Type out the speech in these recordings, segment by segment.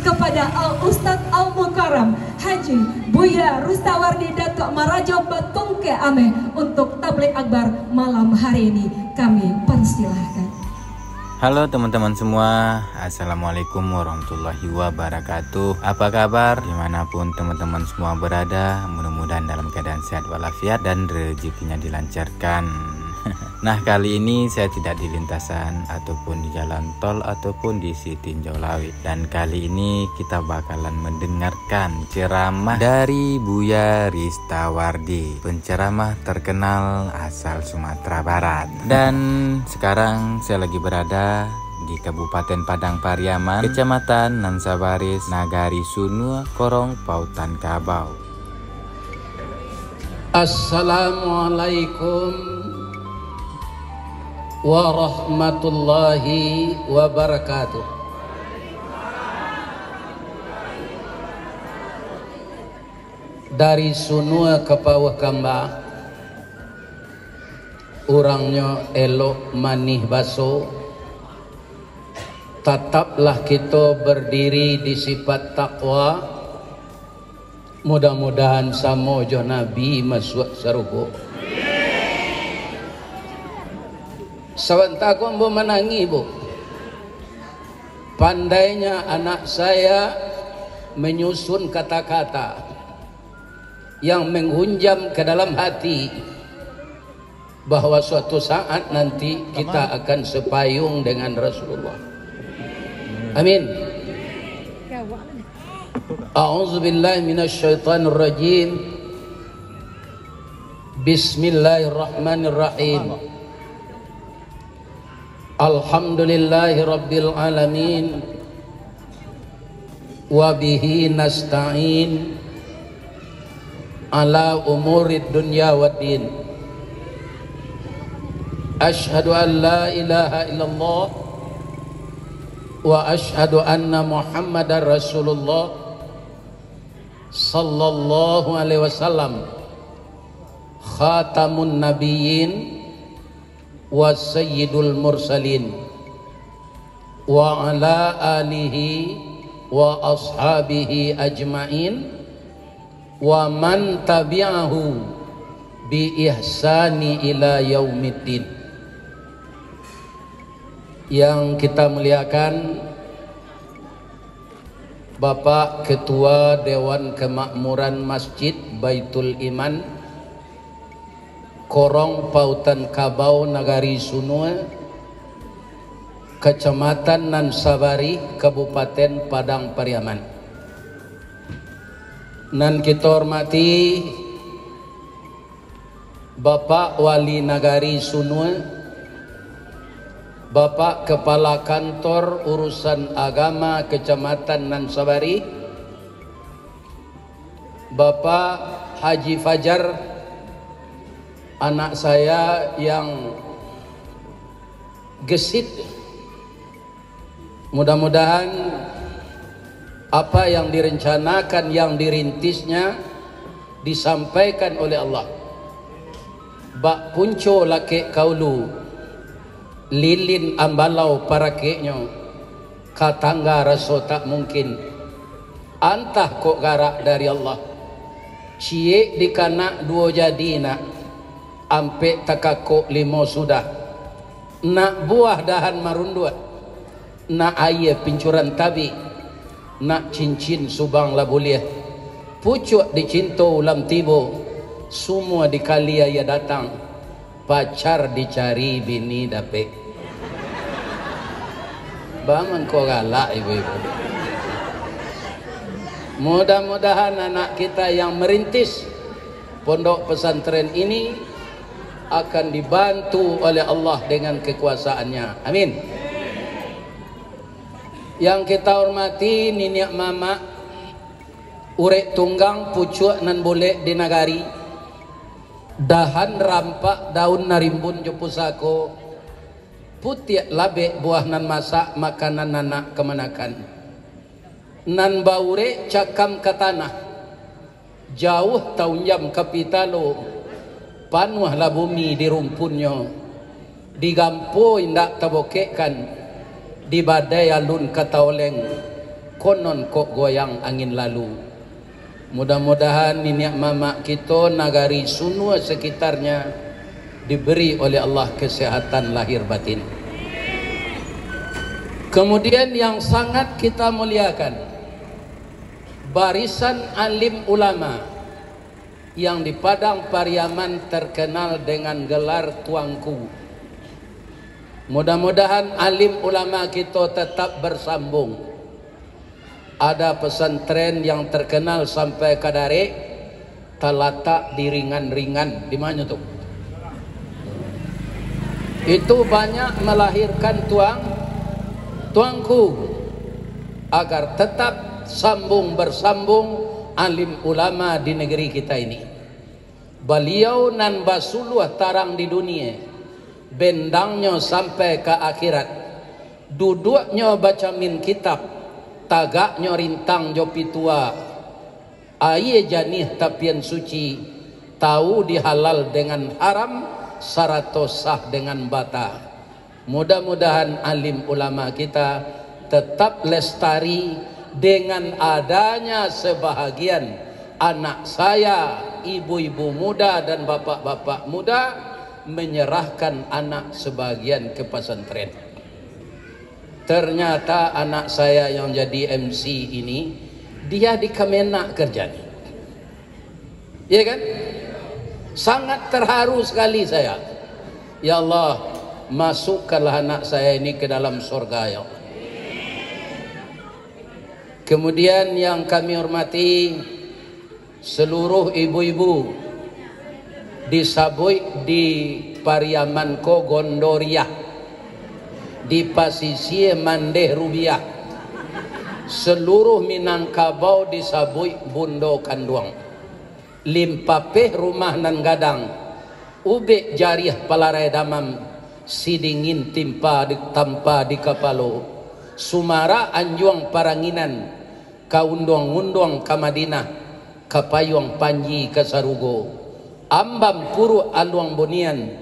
kepada Al-Ustadz Al-Mukarram Haji Buya Rustawardi Datuk Marajo Batungke Ame untuk tabligh akbar malam hari ini. Kami persilahkan. Halo teman-teman semua, Assalamualaikum warahmatullahi wabarakatuh. Apa kabar dimanapun teman-teman semua berada? Mudah-mudahan dalam keadaan sehat walafiat dan rezekinya dilancarkan. Nah, kali ini saya tidak di lintasan ataupun di jalan tol ataupun di Sitinjau Lawit. Dan kali ini kita bakalan mendengarkan ceramah dari Buya Rustawardi, penceramah terkenal asal Sumatera Barat. Dan sekarang saya lagi berada di Kabupaten Padang Pariaman, Kecamatan Nansabaris, Nagari Sunua, Korong Pautan Kabau. Assalamualaikum warahmatullahi wabarakatuh. Dari Sunua ke Pawah Kamba, orangnya elok manih baso. Tetaplah kita berdiri di sifat takwa. Mudah-mudahan sama jo Nabi masuk surga. Sebentar aku mau menangi, Bu. Pandainya anak saya menyusun kata-kata yang menghunjam ke dalam hati bahwa suatu saat nanti kita akan sepayung dengan Rasulullah. Amin. A'udzubillahi minasyaitonir rajim. Bismillahirrahmanirrahim. Alhamdulillahi rabbil alamin, wa bihi nasta'in ala umurid dunya waddin. Ashhadu an la ilaha illallah wa ashhadu anna Muhammadar Rasulullah sallallahu alaihi wasallam, khatamun nabiyyin wa sayyidul mursalin wa ala alihi wa ashabihi ajmain wa man tabi'ahu bi ihsani ila yaumiddin. Yang kita muliakan Bapak Ketua Dewan Kemakmuran Masjid Baitul Iman Korong Pautan Kabau, Nagari Sunua, Kecamatan Nansabari, Kabupaten Padang Pariaman. Nan kita hormati Bapak Wali Nagari Sunua, Bapak Kepala Kantor Urusan Agama Kecamatan Nansabari, Bapak Haji Fajar, anak saya yang gesit. Mudah-mudahan apa yang direncanakan, yang dirintisnya disampaikan oleh Allah. Bak punco laki kaulu, lilin ambalau parakeknya, katangga raso tak mungkin. Antah kok garak dari Allah. Cie dikanak dua jadi nak, ampe takakok limo sudah. Nak buah dahan marundua, nak air pincuran tabi, nak cincin subang lah boleh. Pucuk dicinto ulam tibo, semua dikali ayah datang. Pacar dicari, bini dapet. Bangun kau galak ibu-ibu. Mudah-mudahan anak kita yang merintis pondok pesantren ini akan dibantu oleh Allah dengan kekuasaannya. Amin. Yang kita hormati Niniak Mama, urek tunggang pucuk nan boleh di nagari, dahan rampak daun narimbun jepusako, putih labe buah nan masak makanan anak kemanakan, nan baure cakam ke tanah, jauh tahun jam kapitalo, panuhlah bumi di rumpunnya, digampo indak tabokekkan, di badai alun kata oleng, konon kok goyang angin lalu. Mudah-mudahan nenek mama kita, nagari semua sekitarnya diberi oleh Allah kesehatan lahir batin. Kemudian yang sangat kita muliakan, barisan alim ulama yang di Padang Pariaman terkenal dengan gelar Tuanku. Mudah-mudahan alim ulama kita tetap bersambung. Ada pesantren yang terkenal sampai Kadare, terletak di ringan-ringan. Di mana tuh? Itu banyak melahirkan tuanku agar tetap sambung bersambung alim ulama di negeri kita ini. Beliau nan basuluh tarang di dunia, bendangnya sampai ke akhirat, duduknya baca min kitab, tagaknya rintang jopi tua, aye janih tapian suci, tahu dihalal dengan haram, sarato sah dengan bata. Mudah-mudahan alim ulama kita tetap lestari dengan adanya sebahagian anak saya, ibu-ibu muda dan bapak-bapak muda menyerahkan anak sebagian ke pesantren. Ternyata anak saya yang jadi MC ini, dia di Kemenak kerjanya. Ya kan? Sangat terharu sekali saya. Ya Allah, masukkanlah anak saya ini ke dalam surga ya Allah. Kemudian yang kami hormati seluruh ibu-ibu di Sabui, di Pariaman Ko Gondoria, di Pasisir Mandeh Rubiah, seluruh Minangkabau di Sabui Bundo Kanduang, Limpapeh Rumah nan Gadang, Ubek Jariah Palarai Damam, Sidingin Timpa di Tampa di Kapalo, Sumara Anjuang Paranginan, Kaundong-undong Kamadinah, Kapayuang Panji Kasarugo, Ambam Puru Aluang Bonian,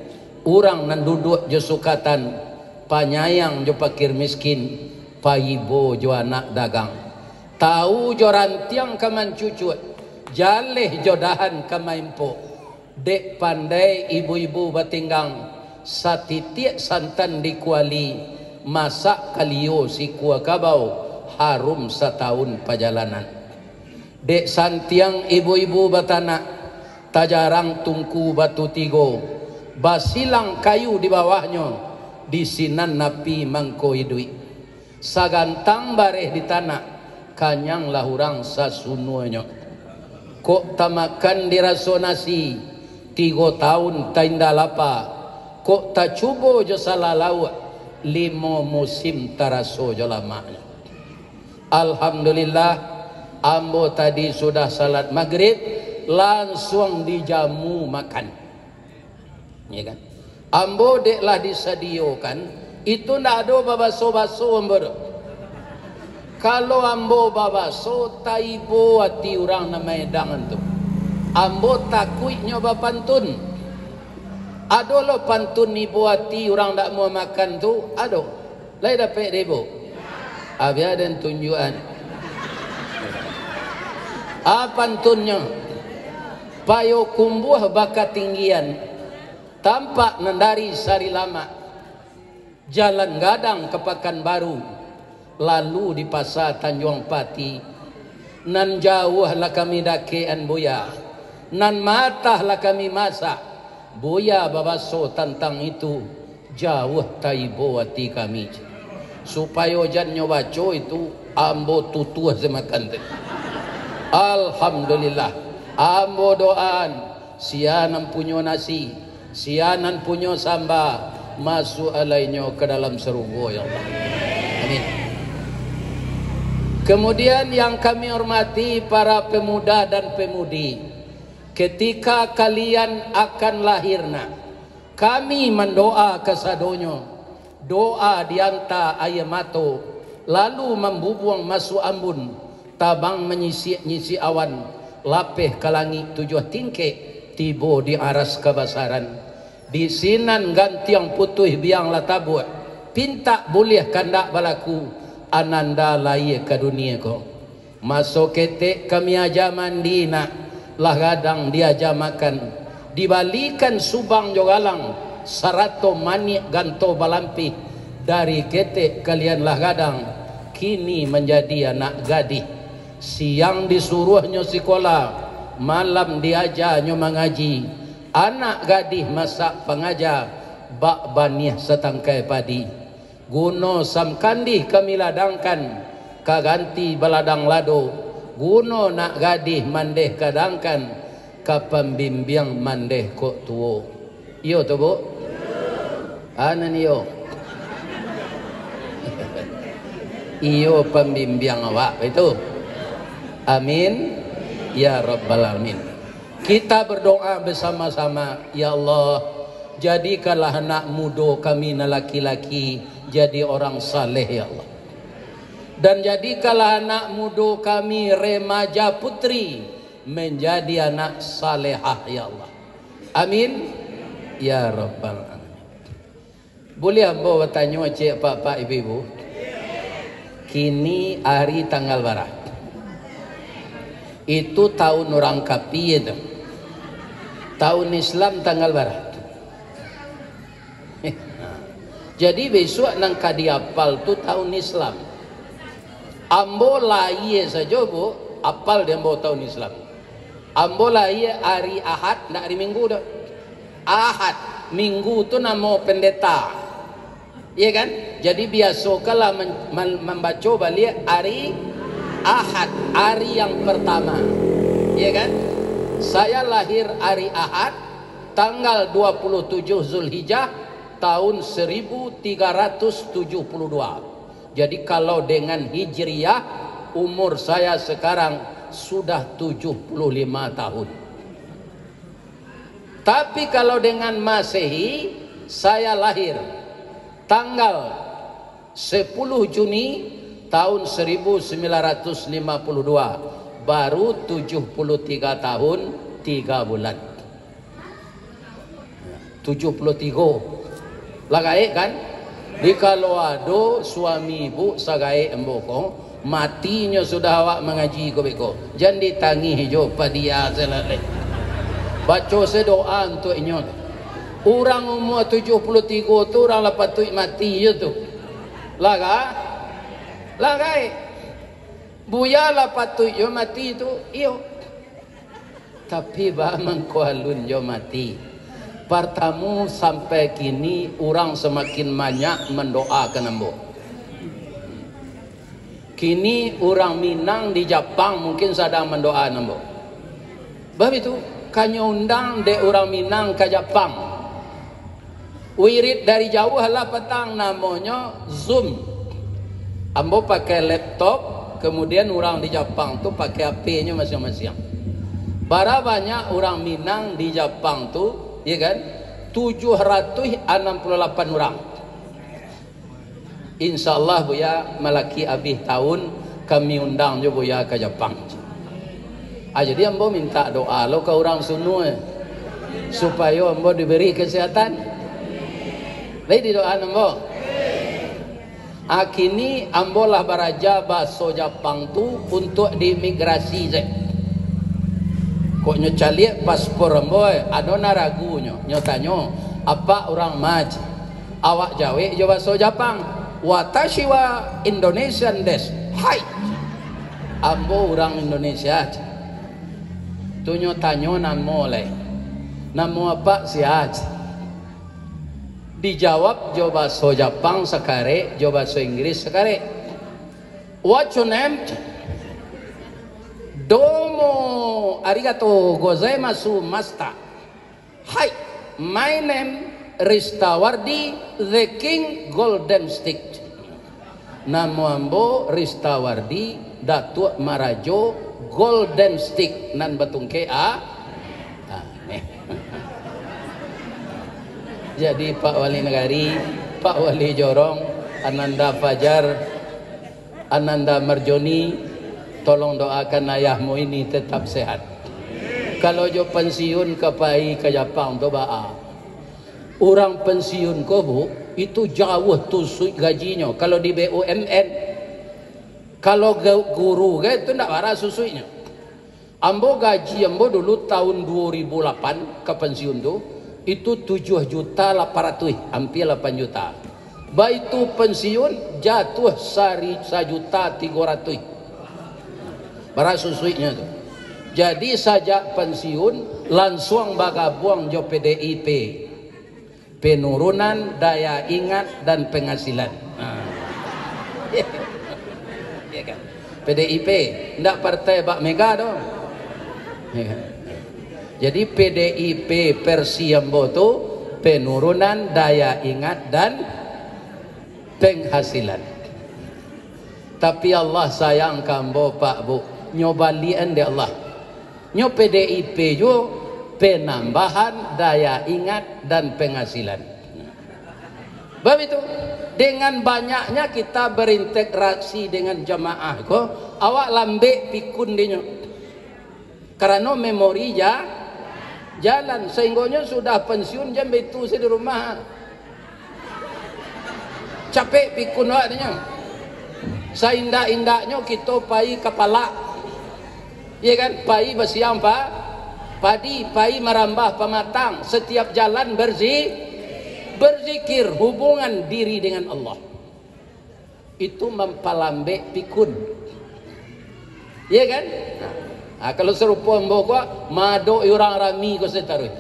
Urang nan duduk Josukatan, Panyayang jo pakir miskin, payibo jo anak dagang, tahu jo rantiang kaman cucut, jaleh jo dahan kamaimpo, dek pandai ibu-ibu batinggang, satitiak santan di kuali, masak kalio si kuah kabau, harum setahun perjalanan. Dek santiang ibu-ibu batanak, tajarang tungku batu tigo, basilang kayu di bawahnya, di sinan napi mangko hidui, sagantang bareh di tanah, kanyang lahurang sasunuanya. Kok tamakan dirasonasi 3 tahun tainda lapa, kok tak cubo jo salah lawa 5 musim taraso jo lamanya. Alhamdulillah, ambo tadi sudah salat maghrib, langsung dijamu makan, ya kan? Ambo deklah disadiokan, itu ndak ada babaso-baso ambo. Kalau ambo babaso, taibo hati orang namanya dangan tu. Ambo takui nyoba pantun. Ado lo pantun ni buati orang ndak mau makan tu, ado. Lai dapat debo. Abia dan tunjuan. Pantunnya, payo kumbuh bakat tinggian. Tampak nandari sari lama, jalan gadang ke Pekanbaru, lalu di pasar Tanjung Pati, nan jauh lah kami dakean boya, nan matah lah kami masak, boya babaso tentang itu, jauh taibo hati kami, supaya jan nyobaco itu ambo tutuh semakan. Alhamdulillah, ambo doaan, sianan punyo nasi, sianan punyo samba, masuk alainya ke dalam surga ya Allah. Amin. Kemudian yang kami hormati para pemuda dan pemudi, ketika kalian akan lahirna, kami mendoa kesadonyo, doa dianta ayamato, lalu membubuang masuk ambun, tabang menyisi awan, lapeh ke langit 7 tingkek, tibo di aras kebasaran, di sinan gantiang putih biang latabuat, pinta boleh kandak balaku, ananda lai ke dunia ko. Masuk ketek kami aja mandi nak lah gadang dia aja makan. Dibalikan subang jogalang sarato manik ganto balampi dari ketek kalian lah gadang kini menjadi anak gadis. Siang disuruhnya sekolah, malam diajarnya mengaji. Anak gadis masak pengajar, bak banih setangkai padi. Guno samkandi kami ladangkan, kaganti baladang lado. Guno nak gadis mandeh kadangkan, kapambimbiang mandeh kok tuo. Iyo tu bu? Anan iyo? Iyo pembimbing awak itu. Amin ya rabbal alamin. Kita berdoa bersama-sama, ya Allah, jadikanlah anak muda kami laki-laki jadi orang saleh ya Allah. Dan jadikanlah anak muda kami remaja putri menjadi anak salehah ya Allah. Amin ya rabbal alamin. Boleh ambo bertanya cik pak ibu-ibu? Kini hari tanggal berapa? Itu tahun orang kapi itu. Tahun Islam tanggal berapa? Jadi besok nang kadiapal tu tahun Islam. Ambo lahir saja bu, apal dia ambo tahun Islam. Ambo lahir hari Ahad, nak hari Minggu dah. Ahad, Minggu tu nama pendeta. Iya kan? Jadi biasa kalau membaca balik hari Ahad, hari yang pertama. Iya kan? Saya lahir hari Ahad tanggal 27 Zulhijjah tahun 1372. Jadi kalau dengan Hijriah umur saya sekarang sudah 75 tahun. Tapi kalau dengan Masehi saya lahir tanggal 10 Juni tahun 1952, baru 73 tahun 3 bulan. 73 lagai kan? Di kalau ada suami ibu sagai emboko matinya sudah awak mengaji ko beko. Jangan ditangi hijau padia selesai. Baca sedoa untuk inyo. Orang umur 73 tu orang lepas tu mati je tu. Lagai. Buya lepas tu yo mati tu iyo. Tapi bah mengkualun yo mati. Pertama sampai kini orang semakin banyak mendoakan ambo. Kini orang Minang di Jepang mungkin sedang mendoakan ambo. Sebab itu kanya undang de orang Minang ke Jepang. Wirid dari jauh lah petang namanya Zoom. Ambo pakai laptop, kemudian orang di Jepang tu pakai HP-nya masing-masing. Bara banyak orang Minang di Jepang tu, ya kan? 768 orang. InsyaAllah buya malaki habis tahun kami undang je buya ke Jepang. Jadi ambo minta doa lo ke orang sunu supaya ambo diberi kesehatan. Baik di doa ambo. Kini ambo lah baraja bahasa Jepang tu untuk diimigrasi je. Kok nyocaliak paspor ambo ada ragunya. Nyotanyo apa orang maj awak jawe jo bahasa Jepang. Watashi wa Indonesian des. Hai. Ambo orang Indonesia. Tunyo tanyo namo le. Namo apa si aj? Dijawab jo bahasa Jepang sekare, jo bahasa Inggris sekare. What's your name? Domo arigato gozaimasu master. Hai, my name Ristawardi the King Golden Stick. Namo ambo Ristawardi Datuk Marajo Golden Stick nan batungke Jadi Pak Wali Negari, Pak Wali Jorong, Ananda Fajar, Ananda Marjoni, tolong doakan ayahmu ini tetap sehat. Kalau jo pensiun ke pai ke Jepang tu baa. Orang pensiun ko bu itu jauh tu gajinya. Kalau di BUMN Kalau guru itu ndak waras susunya. Ambo gaji ambo dulu tahun 2008 ke pensiun tuh itu 7.800.000, hampir 8 juta. Itu pensiun jatuh 1.300.000. Waras susunya tuh. Jadi sajak pensiun langsung bagabuang jo PDIP, penurunan daya ingat dan penghasilan. Ya kan? PDIP, ndak partai Pak Mega dong. Ya. Jadi PDIP versi Ambo tu penurunan daya ingat dan penghasilan. Tapi Allah sayang kambo Pak Bu, nyobalian deh Allah. Nyo PDIP jo penambahan daya ingat dan penghasilan. Bab itu dengan banyaknya kita berintegrasi dengan jamaah ko awak lambe pikun dinyo. Karena memori jalan sehingga sudah pensiun jam itu saya di rumah. Capek pikun awak dinyo. Saindak-indaknya kita pai kepala. Ya kan, pai bersiam padi, pai merambah pematang, setiap jalan berzikir hubungan diri dengan Allah. Itu mempalambe pikun. Ya kan? Nah, kalau serupa mbok mado orang rami ko setaruh.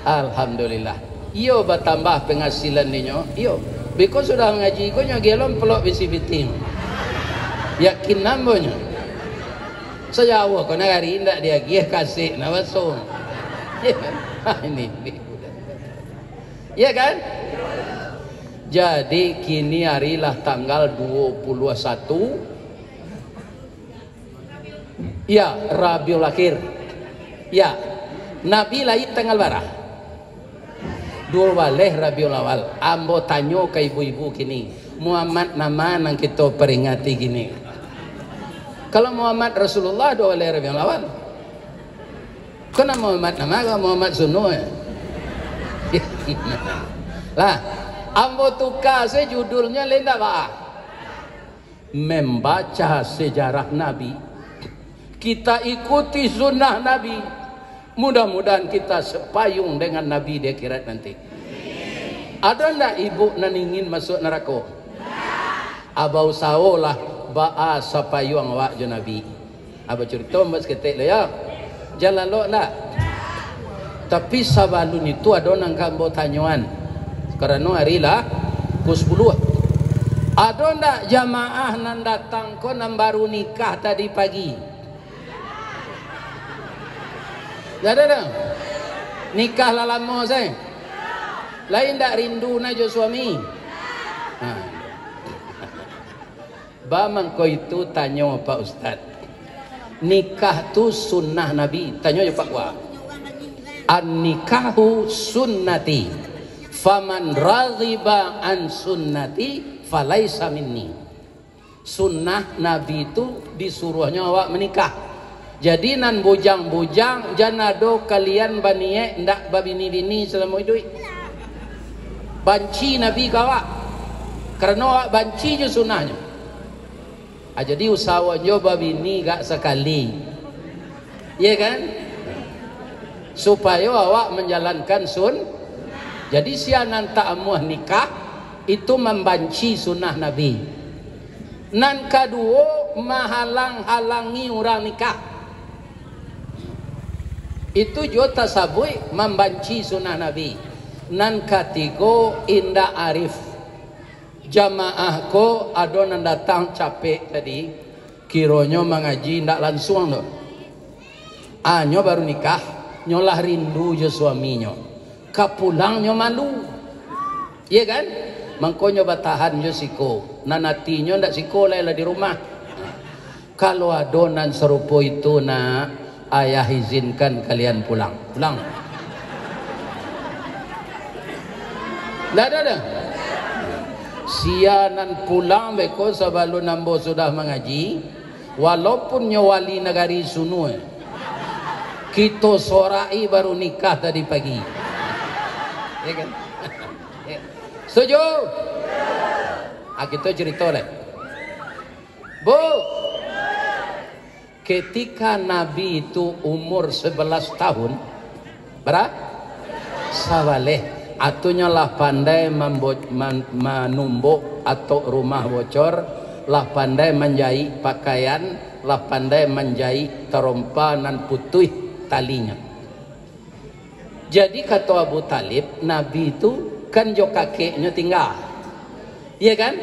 Alhamdulillah. Iyo bertambah penghasilan ninyo. Iyo, because sudah ngaji ko nya gelom pelok bisi biting. Yakin namanya saya awak kau nagari indak dia giah kasih nawasong. Ini ya kan? Jadi kini harilah tanggal 21 ya Rabiul Akhir. Ya Nabi lahir tanggal berapa? 12 Rabiul Awal. Ambo tanyo ke ibu-ibu kini Muhammad nama nang kita peringati gini. Kalau Muhammad Rasulullah 12 Rabiul Awal. Kena Muhammad nama Muhammad Suno ya. Lah, ambo tukar saya judulnya lenda pak. Membaca sejarah Nabi. Kita ikuti sunnah Nabi. Mudah-mudahan kita sepayung dengan Nabi di akhirat nanti. Ada ndak ibu nan ingin masuk neraka? Abau saolah ba'a sapayung awak jo Nabi. Aba cerita mbak seketik lah ya. Jalan lo ndak? Tapi sabalun itu ada nang kambo tanyuan. Karena hari lah pukul 10. Ada ndak jamaah nan datang ko nan baru nikah tadi pagi? Ada. Nikah lah lama saya. Lain ndak rindu na jo suami. Bamang ko itu tanya Pak Ustaz. Nikah tu sunnah Nabi. Tanya je Pak Wah. An-nikahu sunnati. Faman raghiba an sunnati falaisa minni. Sunnah Nabi itu disuruhnya awak menikah. Jadi nan bujang-bujang janado kalian baniye ndak babini-bini selama hidup. Banci Nabi kawak. Karena awak banci je sunnahnya. Jadi usaha nyoba bini gak sekali, ya kan? Supaya awak menjalankan Jadi sianan ta'amuh nikah itu membanci sunnah Nabi. Nan kedua menghalang-halangi orang nikah. Itu juga tasabui membanci sunnah Nabi. Nan ketiga indah arif. Jamaah ko adonan datang capek tadi kironyo mengaji ndak langsung no. Nyo baru nikah nyolah rindu jo suaminya kapulang nyo malu iya kan mangkonyo batahan jo siko nanatinya ndak siko lah di rumah. Kalau adonan serupa itu nak ayah izinkan kalian pulang dah. Sianan pulang beko sebelum nambo sudah mengaji walaupun nyawali negari sunu kita sorai baru nikah tadi pagi ya kan? Setuju? Kita cerita lah. Bu, ketika Nabi itu umur 11 tahun, sawaleh, atunya lah pandai menumbuk atau rumah bocor, lah pandai menjahit pakaian, lah pandai menjahit terompa dan putih talinya. Jadi kata Abu Talib, Nabi itu kan jo kakeknya tinggal. Iya kan?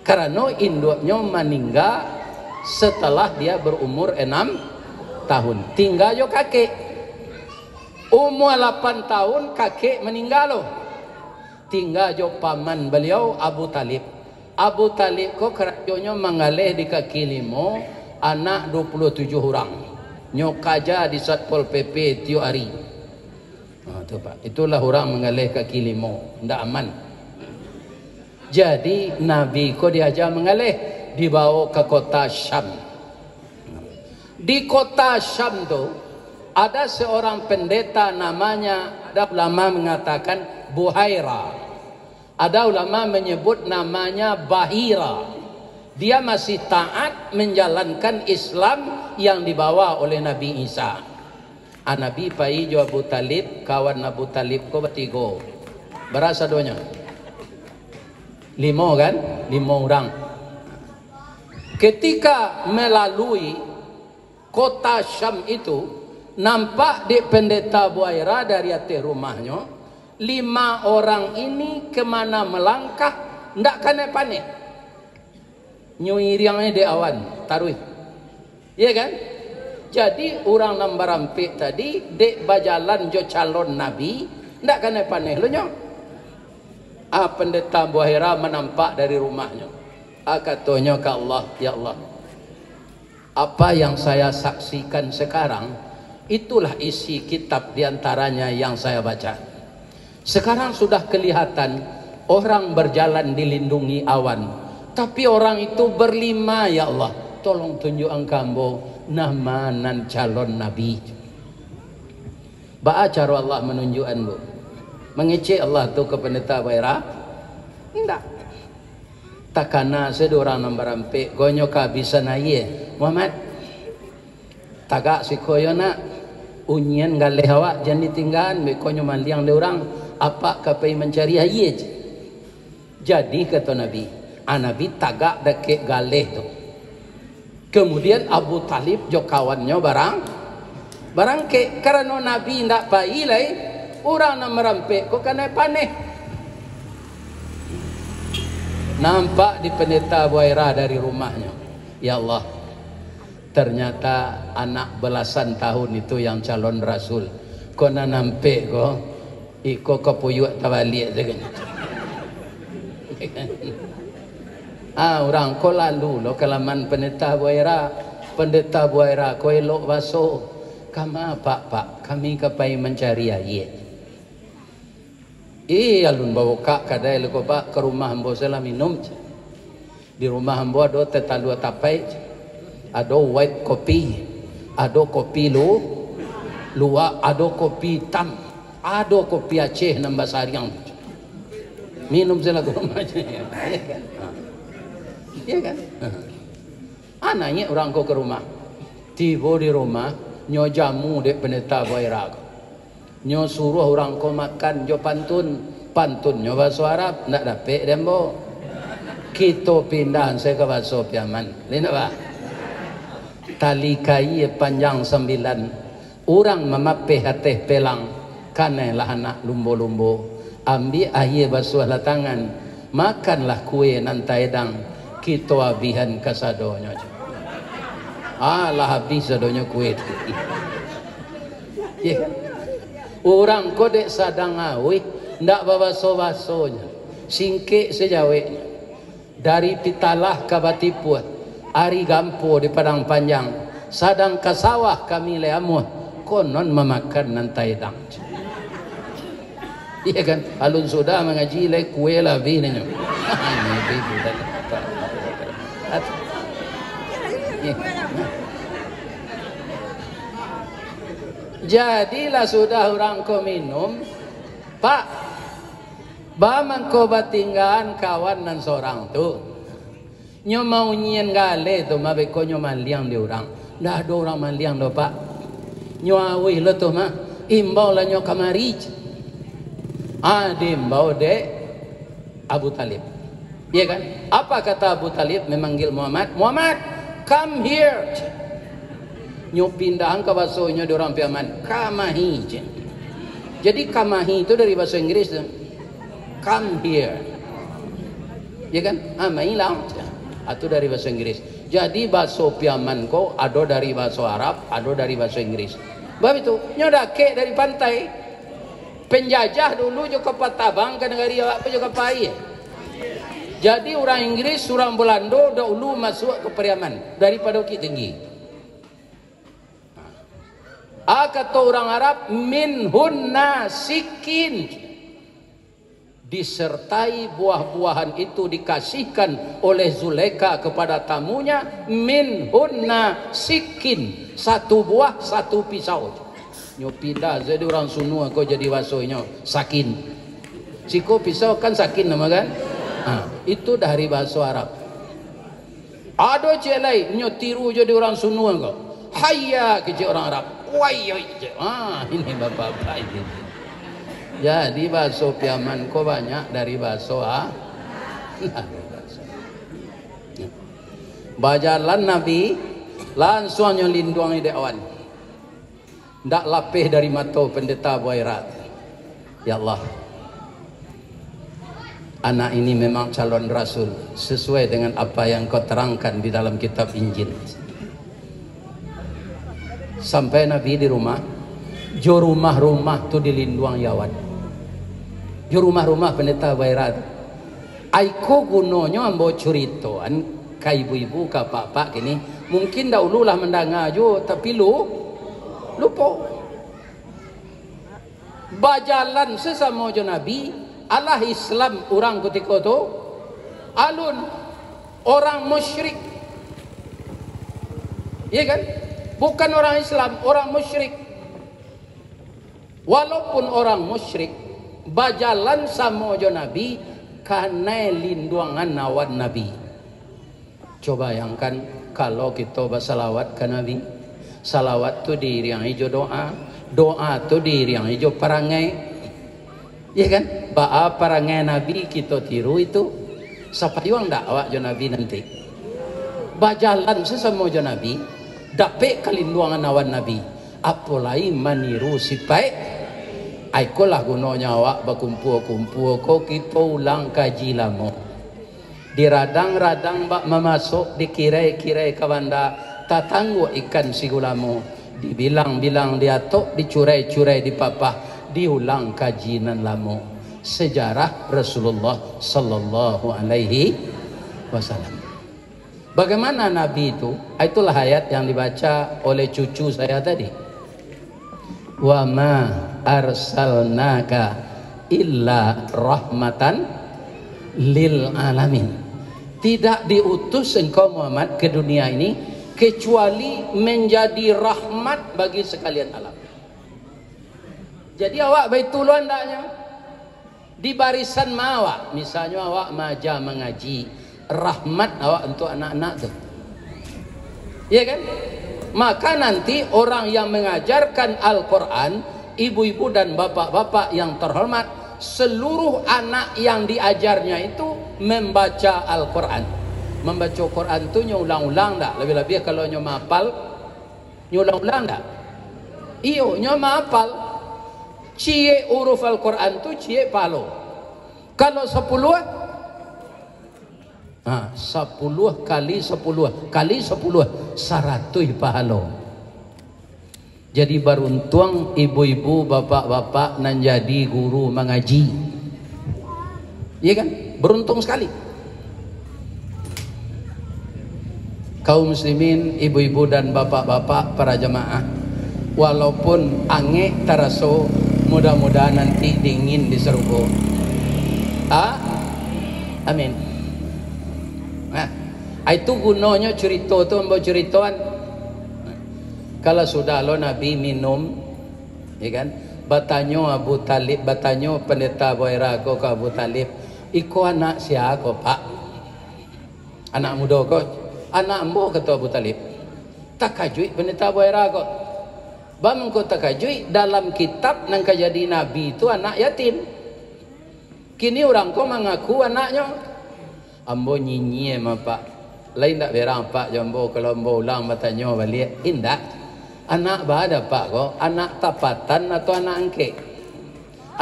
Karena induknya meninggal setelah dia berumur 6 tahun. Tinggal jo kakek. Umur 8 tahun kakek meninggal loh. Tinggal jo paman beliau Abu Talib. Abu Talib kok kerajonya mengalih di kaki limo anak 27 orang. Nyokaja di Satpol PP tiap hari. Itu Pak. Itulah orang mengalih kaki limo. Tidak aman. Jadi Nabi kok diajar mengalih, dibawa ke kota Syam. Di kota Syam tu ada seorang pendeta namanya, ada ulama mengatakan Buhaira, ada ulama menyebut namanya Bahira. Dia masih taat menjalankan Islam yang dibawa oleh Nabi Isa. Nabi pai jo Abu Talib, kawan Abu Talib ko bertiga. Berasa doanya 5 kan? 5 orang. Ketika melalui kota Syam itu, nampak di pendeta Buhaira dari atas rumahnya, 5 orang ini kemana melangkah, ndak kena panik. Nyuiriangnya di awan, taruh. Iya kan? Jadi orang Nambarampik tadi, dek bajalan jo calon Nabi, ndak kena panik lo nyok. Pendeta Buhaira menampak dari rumahnya. Katanya ke Allah, ya Allah, apa yang saya saksikan sekarang, itulah isi kitab diantaranya yang saya baca. Sekarang sudah kelihatan orang berjalan dilindungi awan, tapi orang itu berlima, ya Allah. Tolong tunjukkan kamu nama nan calon Nabi. Baca cara Allah menunjukkan bu. Mengecek Allah tu ke pendeta Buhaira? Tidak. Takana sedorang Nambarampik gonyo kehabisan air. Muhammad, tagak si koyo nak unyen galeh awak jangan ditinggal. Bekonyo maliang le orang apa kapai mencari air. Jadi kata Nabi, Nabi tagak deket galeh tu. Kemudian Abu Talib jo kawannya barang ke karena Nabi ndak pai lai. Orang nak merampik kok kena panik. Nampak di pendeta Buhaira dari rumahnya. Ya Allah, ternyata anak belasan tahun itu yang calon Rasul. Kau nak nampik kau, iko kepuyuk tabalik je kan. Orang kau lalu lo kelaman pendeta Buhaira. Pendeta Buhaira kau elok basuh. Kama pak, kami kapai mencari air. Alun bawa kak kadai leko pak ke rumah hambo saya minum. Di rumah hambo ada tetalu tapai, ada white kopi, ada kopi luak, ada kopi hitam, ada kopi Aceh nambah sariang. Minum saya ke rumah aja, ya kan? Iya kan? Anaknya orang kau ke rumah, tiba di rumah, nyo jamu dek pendeta Buhaira. Nyo suruh orang kau makan jo pantun nyo bahasa Arab nak dapat dembo. Kita pindah saya ke bahasa Piaman. Lihat apa? Tali kai panjang 9. Orang memapih hati pelang kanelah anak lumbo-lumbo. Ambil air basuh lah tangan. Makanlah kue nantai edang. Kita habihan kasadonya. Lah habis sadonya kue itu. Ya kan? Orang kodek sadang awi ndak babaso-basonya singkik sejaweknya dari Pitalah ke Batipuat Ari Gampo di Padang Panjang sadang ke sawah kami leamuh konon memakan nantai dang. Iya kan? Alun sudah mengaji le kue lah binanya. Jadilah sudah orang kau minum, Pak. Baman ko batinggan kawan nan seorang tu. Nyo mau nyien gale tu mabe ko nyo maliang di orang. Dah ada orang maliang do pak. Nyo awih lo tu mah. Imbau lah nyo kamari. Dimbau de Abu Talib. Ya kan? Apa kata Abu Talib memanggil Muhammad? Muhammad, come here. Nyo pindahan ke bahasa nyo di orang piaman. Kamahi. Jadi kamahi itu dari bahasa Inggris tu. Come here. Ya kan? Mai lah. Itu dari bahasa Inggris. Jadi bahasa piaman ko ada dari bahasa Arab, ada dari bahasa Inggris. Sebab itu, nyodake dari pantai. Penjajah dulu juga patabang ke negara apa juga pai. Jadi orang Inggris, orang Belanda dahulu masuk ke Periaman daripada Bukit Tinggi. Kata orang Arab minhunna sikin. Disertai buah-buahan itu dikasihkan oleh Zulaikha kepada tamunya minhunna sikin, satu buah satu pisau. Nyo pindah jadi orang Sunua kau jadi wasonya sakin. Siko pisau kan sakin nama kan? Itu dari bahasa Arab. Ada celai nyo tiru jadi orang Sunua kau. Hayya ke orang Arab. Wai ini bapak-bapak ini. Jadi bahasa piaman ko banyak dari bahasa bajalan Nabi langsung yang linduang ide awan. Ndak lapih dari mata pendeta Buairat. Ya Allah, anak ini memang calon rasul sesuai dengan apa yang kau terangkan di dalam kitab Injil. Sampai Nabi di rumah, jo rumah-rumah tu dilinduang yawan. Jo rumah-rumah pendeta Buairat. Aiko gunonyo ambo curitoan ka ibu-ibu ka pak-pak gini. Mungkin dahulu lah mendengar jo tapi lupa. Bajalan sesama jo Nabi, Allah Islam orang ketika tu alun orang musyrik. Iya kan? Bukan orang Islam, orang musyrik. Walaupun orang musyrik, bajalan sama jo Nabi karena linduangan nawan Nabi. Coba bayangkan kalau kita bersalawat ke Nabi. Salawat tu diiringi jo doa, doa tu diiringi jo perangai. Ya kan? Ba'a perangai Nabi kita tiru itu. Siapa yang dakwah jo Nabi nanti? Bajalan sesama jo Nabi, dapat kelinduangan nawan Nabi. Apalagi maniru sipai. Aikolah gunanya awak berkumpul-kumpul ko kita ulang kaji lama. Di radang-radang bak memasuk dikirai-kirai ke banda tatanggu ikan sigulamo. Dibilang-bilang diatok, dicurai-curai di papah, diulang kaji nan lama. Sejarah Rasulullah sallallahu alaihi wasallam. Bagaimana Nabi itu? Itulah ayat yang dibaca oleh cucu saya tadi. Wa ma arsalnaka illa rahmatan lil alamin. Tidak diutus engkau Muhammad ke dunia ini kecuali menjadi rahmat bagi sekalian alam. Jadi awak baituluan daknya di barisan mawak, misalnya awak maja mengaji, rahmat awak untuk anak-anak tu. Iya kan? Maka nanti orang yang mengajarkan Al-Quran, ibu-ibu dan bapak-bapak yang terhormat, seluruh anak yang diajarnya itu membaca Al-Quran. Membaca Quran itu nyulang-ulang tak? Lebih-lebih kalau nyo mapal, nyulang-ulang tak? Iyo, nyo mapal. Cie huruf Al-Quran itu cie palo. Kalau 10 10 kali 10 kali 10 100 pahala. Jadi beruntung ibu-ibu bapak-bapak nan jadi guru mengaji. Iya kan? Beruntung sekali. Kaum muslimin, ibu-ibu dan bapak-bapak para jemaah, walaupun ange taraso, mudah-mudahan nanti dingin di surga. Amin. Itu gunanya cerita tu ambo ceritoan. Kalau sudah lo Nabi minum, ya kan, Batanyo Abu Talib, batanyo pendeta Boira ko ke Abu Talib, iko anak siapa pak? Anak muda ko, anak ambo kata Abu Talib. Takajui pendeta Boira ko. Bam ko takajui dalam kitab nang kajadi nabi itu anak yatim. Kini orang ko mengaku anaknya. Ambo nyinyi emang pak. Lain tak berang pak jambo kalau ambo ulang batanyo balik. Indak. Anak ada pak ko, anak tapatan atau anak angke?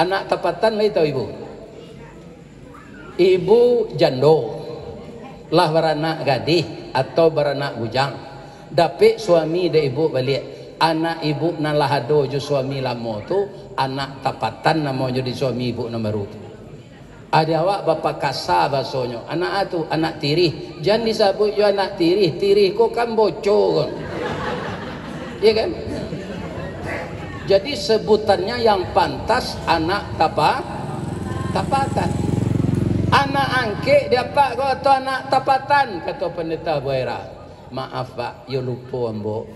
Anak tapatan lain tahu ibu? Ibu jando lah beranak gadih atau beranak bujang. Dapik suami de ibu balik. Anak ibu nalahado jo suami lamo tu, anak tapatan namo jadi suami ibu nomor tu. Ada awak bapa kasar bahasanya. Anak tu anak tirih. Jangan disebut jo anak tirih. Tirih kok kan bocor kan. Iya kan? Jadi sebutannya yang pantas anak tapatan. Anak angke dia pak kau atau anak tapatan kata pendeta Boira. Maaf pak, yo lupa ambo.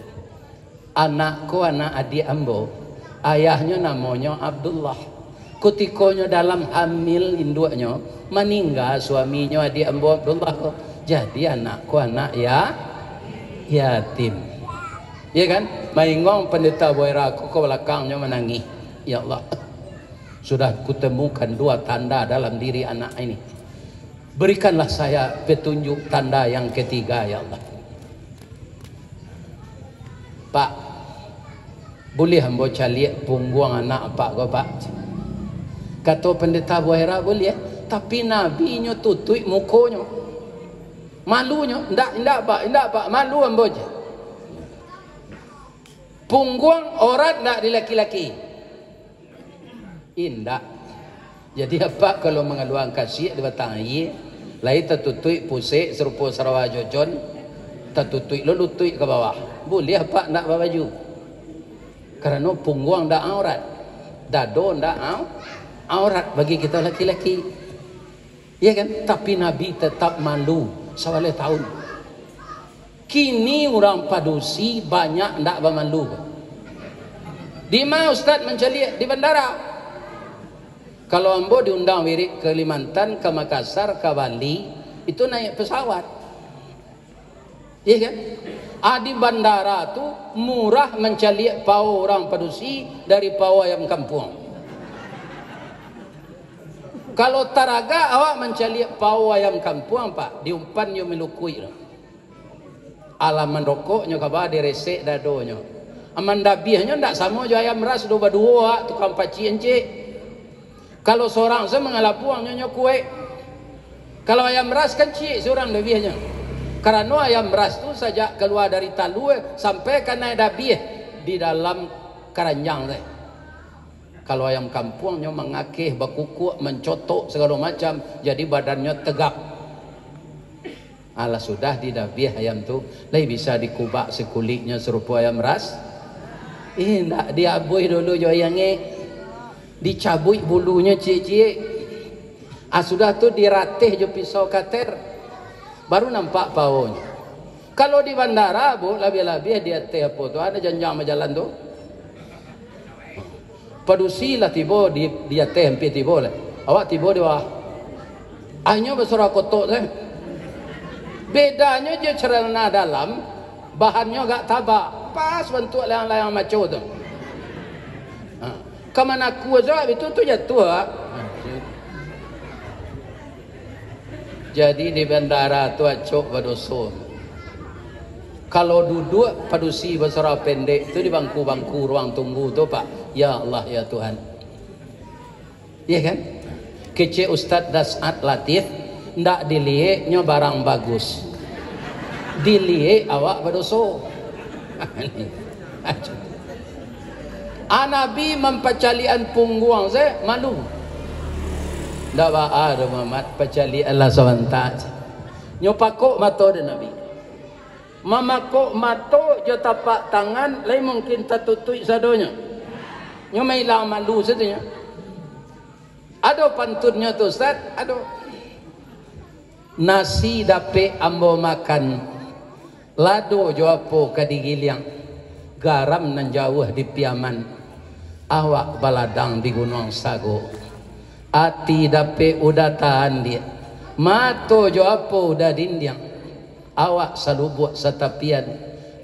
Anakku anak adik ambo. Ayahnya namanya Abdullah. Kutikonya dalam hamil induknya meninggal suaminya adik ambo Abdullah kok. Jadi anakku anak yatim. Ya kan? Maingong pendeta Boira aku ke belakangnya menangis. Ya Allah, sudah kutemukan dua tanda dalam diri anak ini. Berikanlah saya petunjuk tanda yang ketiga ya Allah. Pak, boleh hamba caliak punggung anak pak kau pak? Kata pendeta Boira boleh, tapi Nabi nyo tutui mukonya. Malunya, ndak pak, malu hamba je. Punggung orang nak di laki-laki. Indah. Jadi apa kalau mengaluang kasih di batang air, lain tertutui pusik serupa Sarawak Jojon, tertutui lo lutui ke bawah. Boleh apa nak bawa baju? Karena punggung dah aurat, dado dah aurat bagi kita laki-laki. Ya kan? Tapi Nabi tetap malu sawale tahun. Kini orang padusi banyak ndak bermalu. Di mana Ustaz mencari di bandara? Kalau ambo diundang wirid ke Kalimantan, ke Makassar, ke Bali, itu naik pesawat. Iya kan? Di bandara tu murah mencari pau orang padusi dari pau ayam kampung. Kalau taraga awak mencari pau ayam kampung pak, diumpan yo melukui. Alaman rokoknya kabar diresek dadonya. Aman dabiahnya ndak sama jo ayam ras dua tukang paci encik. Kalau seorang saya mengalapuang nyonya kue. Kalau ayam ras kan cik seorang dabiahnya. Karena ayam ras tu sejak keluar dari talu sampai kan naik dabiah di dalam keranjang saya. Kalau ayam kampungnya mengakih, berkukuk, mencotok segala macam, jadi badannya tegak. Alah sudah didabiah ayam tu, lagi bisa dikubak sekulitnya serupa ayam ras. Nak diabui dulu jo ayamnya, dicabui bulunya cik-cik. Sudah tu diratih jo pisau kater, baru nampak paunya. Kalau di bandara bu, lebih-lebih dia teh apa tu, ada janjang berjalan tu. Padusi lah tiba dia teh hampir tiba lah. Awak tiba di bawah. Hanya bersuara kotok saya. Bedanya je celana dalam, bahannya agak tabak, pas bentuk layang-layang maco tu. Kemana kuasa itu tu jatuh. Jadi di bandara tu acok berdosa. Kalau duduk padusi bersuara pendek tu di bangku-bangku ruang tunggu tu pak, ya Allah ya Tuhan. Ya kan? Kecil Ustaz Dasat Latif ndak dilihatnya barang bagus, dilihat awak berdosa. Nabi mempacalian punggung saya malu. Ndak ada Muhammad pacali Allah SWT. Nyopakok mata dan Nabi. Mamakok mato je tapak tangan lain mungkin tertutui sadonya. Nyomai hilang malu saja. Ada pantunnya tu Ustaz, ada. Nasi dape ambo makan, lado jo apo kadigiliang, garam nan jauh di piaman. awak baladang di Gunung Sago, ati dape udah tahan dia, mato jo apa udah dindiang, awak salubuk setapian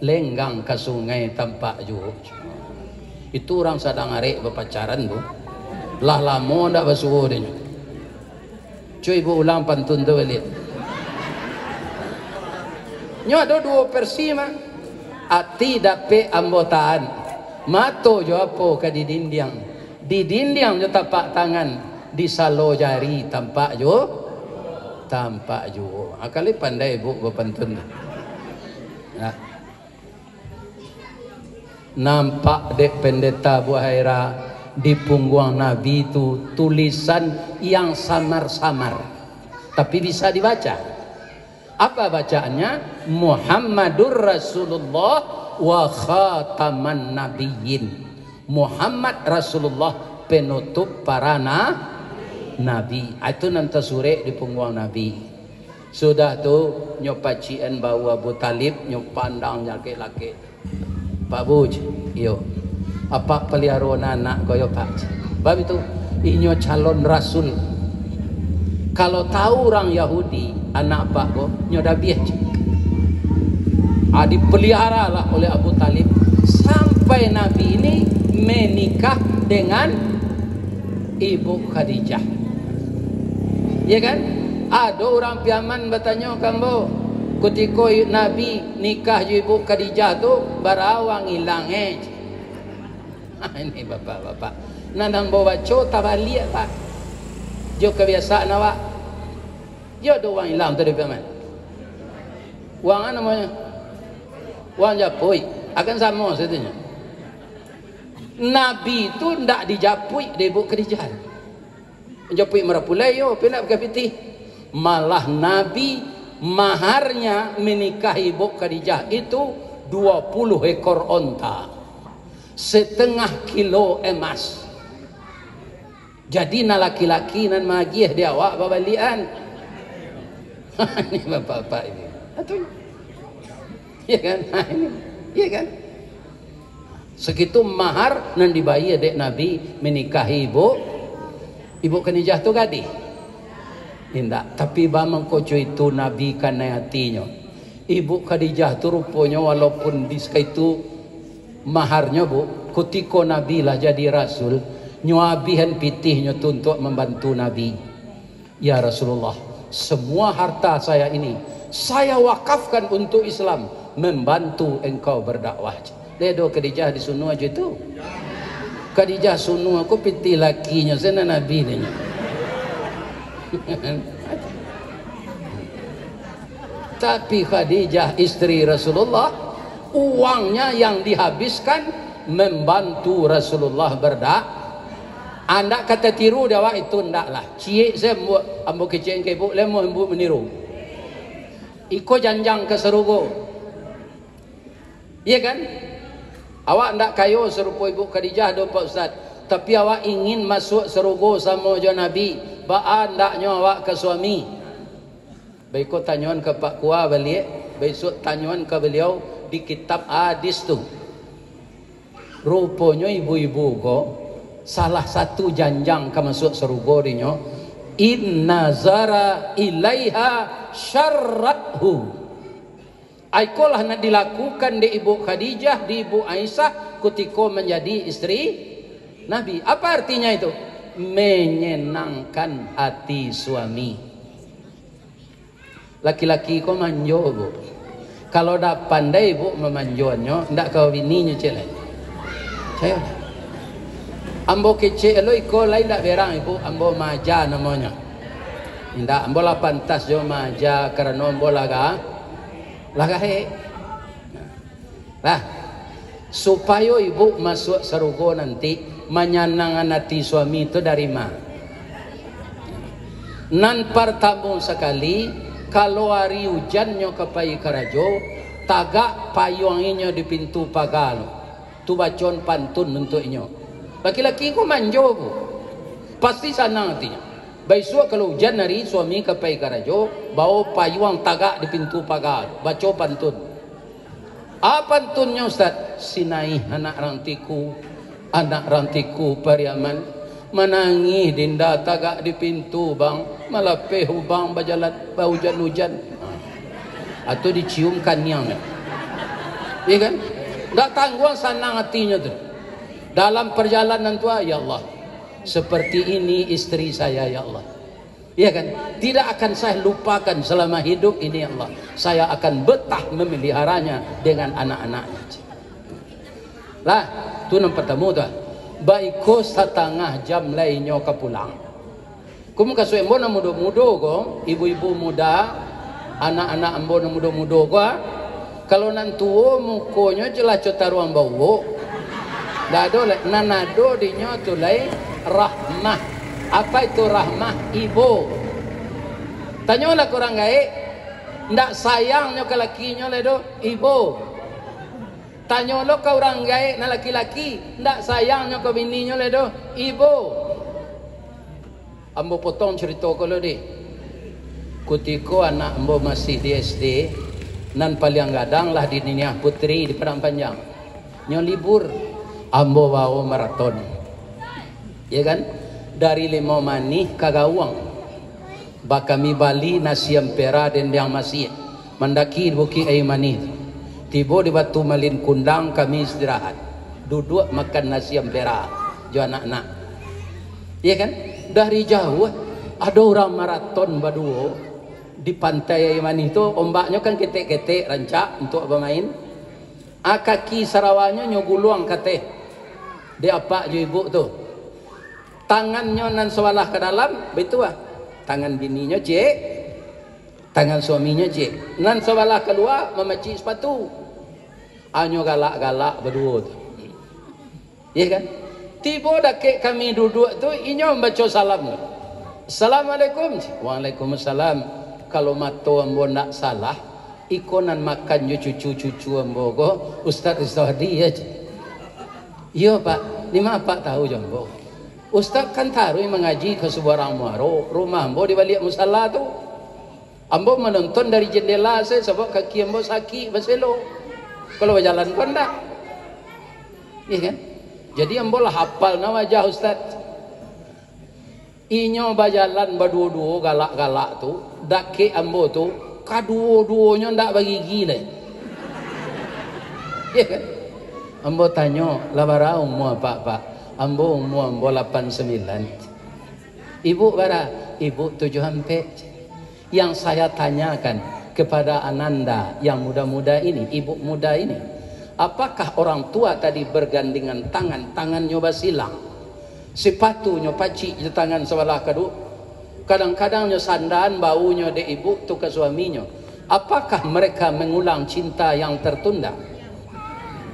lenggang ke sungai tampak jo. Itu orang sedang arek berpacaran tu, lah lama ndak basuh dia. Cuy ibu ulang pantun tu balik. Nyo ada dua versi mah, ati dape ambotaan, mato jo apa ke di dinding jo tapak tangan, di salo jari tampak jo. Akali pandai ibu berpantun. Nah. Nampak dek pendeta Bu Haira di punggung Nabi itu tulisan yang samar-samar, tapi bisa dibaca. Apa bacaannya? Muhammadur Rasulullah wa khataman nabiyyin. Muhammad Rasulullah penutup para nabi. Itu nanti sore di punggung Nabi. Sudah tu nyopacian bau Abu Talib, nyopandang laki-laki. Pak Buj, iyo, apa peliharaan anak goyo Pak? Bab itu, inyo calon rasul. Kalau tahu orang Yahudi, anak Pak go, nyo dah biar. Dipelihara lah oleh Abu Talib sampai Nabi ini menikah dengan Ibu Khadijah. Ya kan? Ada orang piaman bertanya kamu, ketika Nabi nikah Ibu Khadijah tu barawang hilang ini bapak-bapak nanang bawa baca tabalik Pak jo kebiasaan awak jo do wang hilang tadi paman wang apa namanya wang japui akan sama sebenarnya Nabi tu ndak dijapui di Ibu Khadijah japui merapulai yo pindah berkapiti malah Nabi maharnya menikahi Ibu Khadijah itu 20 ekor onta, setengah kilo emas. Jadi na laki-laki nan magiah dia awak babalian. Ini bapak-bapak ini. Atuh. Iya kan? Ini. Iya kan? Segitu mahar nan dibayar dek Nabi menikahi Ibu Khadijah tu gadis. Indah, tapi bamang koco itu Nabi karena hatinya. Ibu Khadijah tu rupanya walaupun biskai itu maharnya bu, ketika Nabi lah jadi Rasul, nyuabihan pitihnya tu untuk membantu Nabi. Ya Rasulullah, semua harta saya ini saya wakafkan untuk Islam, membantu engkau berdakwah. Dedo Khadijah disunuh aja itu. Khadijah sunuh aku pitih lakinya, sana Nabi ni. Tapi Khadijah istri Rasulullah uangnya yang dihabiskan membantu Rasulullah anda kata tiru dawa itu ndak lah cie saya buat ambo kecil ke ibu lemo ibu meniru iko janjang ke serugo iya kan awak ndak kayo serupa Ibu Khadijah do Pak Ustaz tapi awak ingin masuk serugo sama jo Nabi baan ndaknya awak ke suami baik tanyaan ke Pak Kua balik besok tanyaan ke beliau di kitab hadis tu rupanya ibu-ibu kok salah satu janjang ke masuk serugo dinyo inna zara ilaiha syarrathu aikolah nak dilakukan di Ibu Khadijah di Ibu Aisyah ketika menjadi istri Nabi apa artinya itu menyenangkan hati suami. Laki-laki kau manjo bu. Kalau dah pandai bu memanjoannya, ndak kau bininya celai. Saya. Ambo kecil lo iko lain ndak berang ibu, ambo maja namanya. Ndak ambo lah pantas jo maja karena ambo laga he. Lah supaya ibu masuk serugo nanti menyenangkan hati suami itu dari mana? Nan pertama sekali kalau hari hujannya kepai karajo tagak payunginya di pintu pagar tu bacon pantun untuknya laki-laki ku manjo bu pasti senang hatinya besok kalau hujan hari suami kepai karajo bawa payung tagak di pintu pagar baca pantun apa pantunnya Ustaz sinai anak rantiku Anak rantiku Pariaman menangis dinda tagak di pintu bang, malah pehu bang berjalan bau hujan-hujan. Atau diciumkan yang, iya kan? Tak tangguh senang hatinya tu. Dalam perjalanan tua, ya Allah, seperti ini istri saya, ya Allah. Iya kan? Tidak akan saya lupakan selama hidup ini, ya Allah. Saya akan betah memeliharanya dengan anak-anaknya. Lah, tu yang pertama tu. Baiko setengah jam lainnya ke pulang. Kamu kasih embo na muda-muda ko, ibu-ibu muda, anak-anak embo na muda-muda ko. Kalau nantuo mukonya jelas cotaruang bau. Dado le nanado dinyo tulay rahmah. Apa itu rahmah? Ibu. Tanyolah kurang gae, ndak sayangnya ke lakinya le do, ibu. Tanyolo ke orang gae na laki-laki, ndak sayangnya ke bininya le do, ibu. Ambo potong cerita ko lo di. Kutiko anak ambo masih di SD, nan paling gadang lah di Niniah Putri di Padang Panjang. Nyo libur, ambo bawa maraton. Ya kan? Dari lima manih kagawang. Bakami Bali nasi ampera dan yang masih mendaki buki air manih. Tiba di Batu Malin Kundang kami istirahat. Duduk makan nasi ampera. Jo anak-anak. Ya kan? Dari jauh ada orang maraton baduo di pantai Yaman itu, ombaknya kan ketek-ketek rancak untuk bermain. Kaki Sarawaknya nyoguluang kate. Dia apa jo ibu tu? Tangannya nan sewalah ke dalam, betul ah. Tangan bininya cek, tangan suaminya cek. Nan sewalah keluar memecik sepatu. Anyo galak-galak berdua tu. Ya kan? Tiba dakik kami duduk tu, inyo membaca salam. Assalamualaikum. Waalaikumsalam. Kalau mata ambo nak salah, ikonan makan yo cucu-cucu ambo ko, Ustaz Zahdi ya. Yo Pak, lima Pak tahu jambo. Ustaz kan taruh mengaji ke sebuah rumah ambo di balik musala tu. Ambo menonton dari jendela saya sebab kaki ambo sakit berselo. Kalau berjalan pun tak. Iya kan? Jadi ambo lah hafal nama wajah Ustaz. Inyo berjalan berdua-dua galak-galak tu, dake ambo tu, kadua-duanya ndak bagi gila. Iya kan? Ambo tanya, labara umur Pak? Ambo umur 89. Ibu bara? Ibu 7 hampir. Yang saya tanyakan kepada Ananda yang muda-muda ini, ibu muda ini, apakah orang tua tadi bergandengan tangannya basilang, sepatunya paci di tangan sebelah kedua, kadang-kadangnya sandaan baunya de ibu tu ke suaminya. Apakah mereka mengulang cinta yang tertunda,